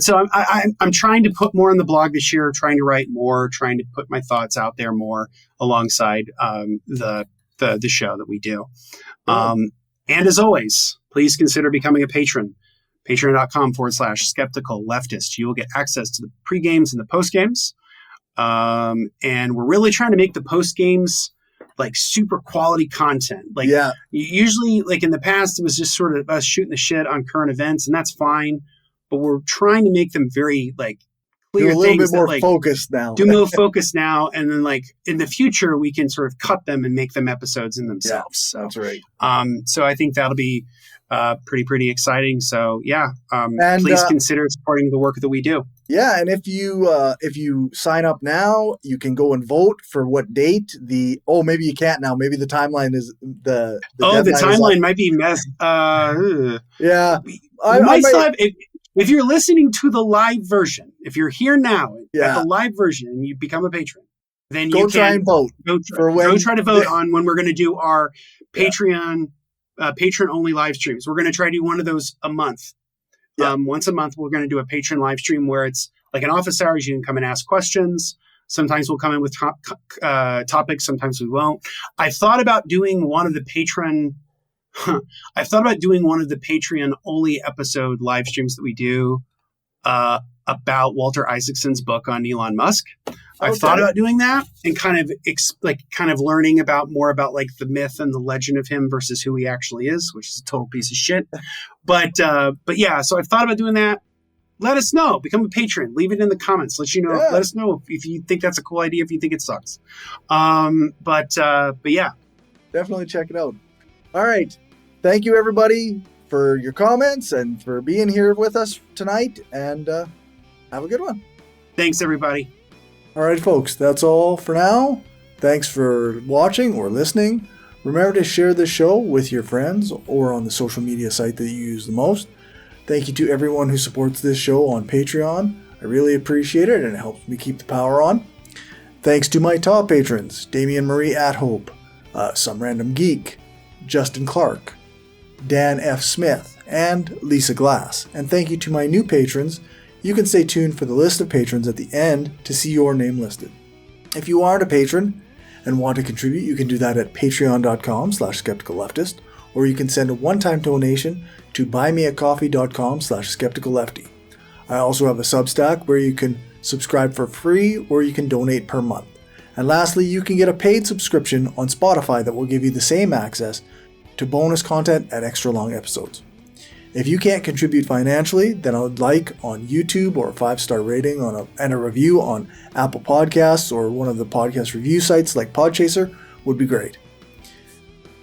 so I'm trying to put more on the blog this year, trying to write more, trying to put my thoughts out there more alongside the show that we do. And as always, please consider becoming a patron. Patreon.com/skeptical leftist. You will get access to the pre-games and the post-games. And we're really trying to make the post-games like super quality content. Like usually, like in the past, it was just sort of us shooting the shit on current events, and that's fine. But we're trying to make them very like clear, do a little bit more focused now. Do more focus now, and then like in the future, we can sort of cut them and make them episodes in themselves. So that's right. So I think that'll be pretty exciting. So please consider supporting the work that we do. Yeah, and if you sign up now, you can go and vote for what date maybe you can't now. Maybe the timeline is the timeline might be messed. Yeah, if you're listening to the live version, if you're here now at the live version and you become a patron, then you try and vote. Go try to vote on when we're going to do our Patreon patron only live streams. We're going to try to do one of those a month. Once a month, we're going to do a patron live stream where it's like an office hours. You can come and ask questions. Sometimes we'll come in with topics. Sometimes we won't. I've thought about doing one of the Patreon only episode live streams that we do about Walter Isaacson's book on Elon Musk. I've thought about doing that and kind of learning more about like the myth and the legend of him versus who he actually is, which is a total piece of shit. But yeah, so I've thought about doing that. Let us know. Become a patron. Leave it in the comments. Let us know if you think that's a cool idea, if you think it sucks. But yeah. Definitely check it out. All right. Thank you everybody for your comments and for being here with us tonight, and have a good one. Thanks everybody. All right, folks, that's all for now. Thanks for watching or listening. Remember to share this show with your friends or on the social media site that you use the most. Thank you to everyone who supports this show on Patreon. I really appreciate it, and it helps me keep the power on. Thanks to my top patrons, Damian Marie at Hope, Some Random Geek, Justin Clark, Dan F. Smith, and Lisa Glass. And thank you to my new patrons. You can stay tuned for the list of patrons at the end to see your name listed. If you aren't a patron and want to contribute, you can do that at patreon.com/skepticalleftist, or you can send a one-time donation to buymeacoffee.com/skepticallefty. I also have a Substack where you can subscribe for free or you can donate per month. And lastly, you can get a paid subscription on Spotify that will give you the same access to bonus content and extra long episodes. If you can't contribute financially, then I would like on YouTube or a 5-star rating and a review on Apple Podcasts or one of the podcast review sites like Podchaser would be great.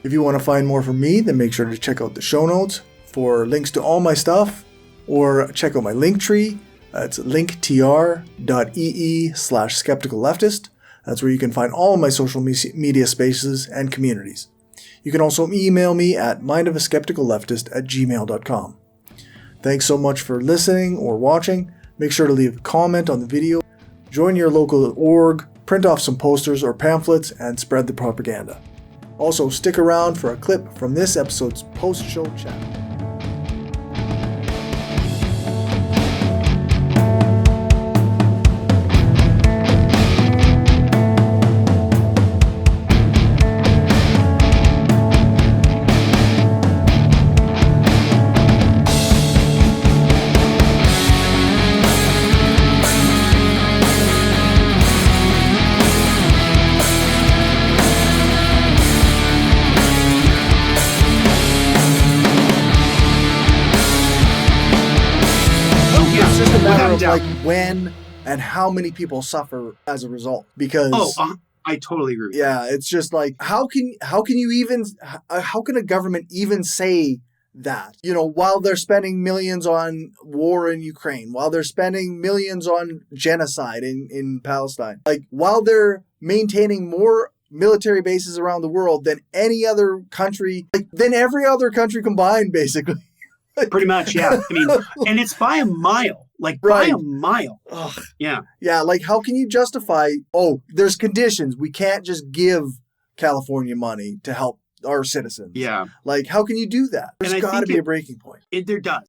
If you want to find more from me, then make sure to check out the show notes for links to all my stuff, or check out my link tree. It's linktr.ee/skepticalleftist. That's where you can find all of my social media spaces and communities. You can also email me at mindofaskepticalleftist@gmail.com. Thanks so much for listening or watching. Make sure to leave a comment on the video. Join your local org print off some posters or pamphlets, and spread the propaganda. Also, stick around for a clip from this episode's post-show chat. Like when and how many people suffer as a result, because I totally agree with that. It's just like how can a government even say that, while they're spending millions on war in Ukraine, while they're spending millions on genocide in Palestine, like while they're maintaining more military bases around the world than any other country, like than every other country combined, basically. Pretty much, yeah. I mean, and it's by a mile. Like, by a mile. Ugh. Yeah. Yeah, like, how can you justify, there's conditions. We can't just give California money to help our citizens. Yeah. Like, how can you do that? There's got to be a breaking point. There does.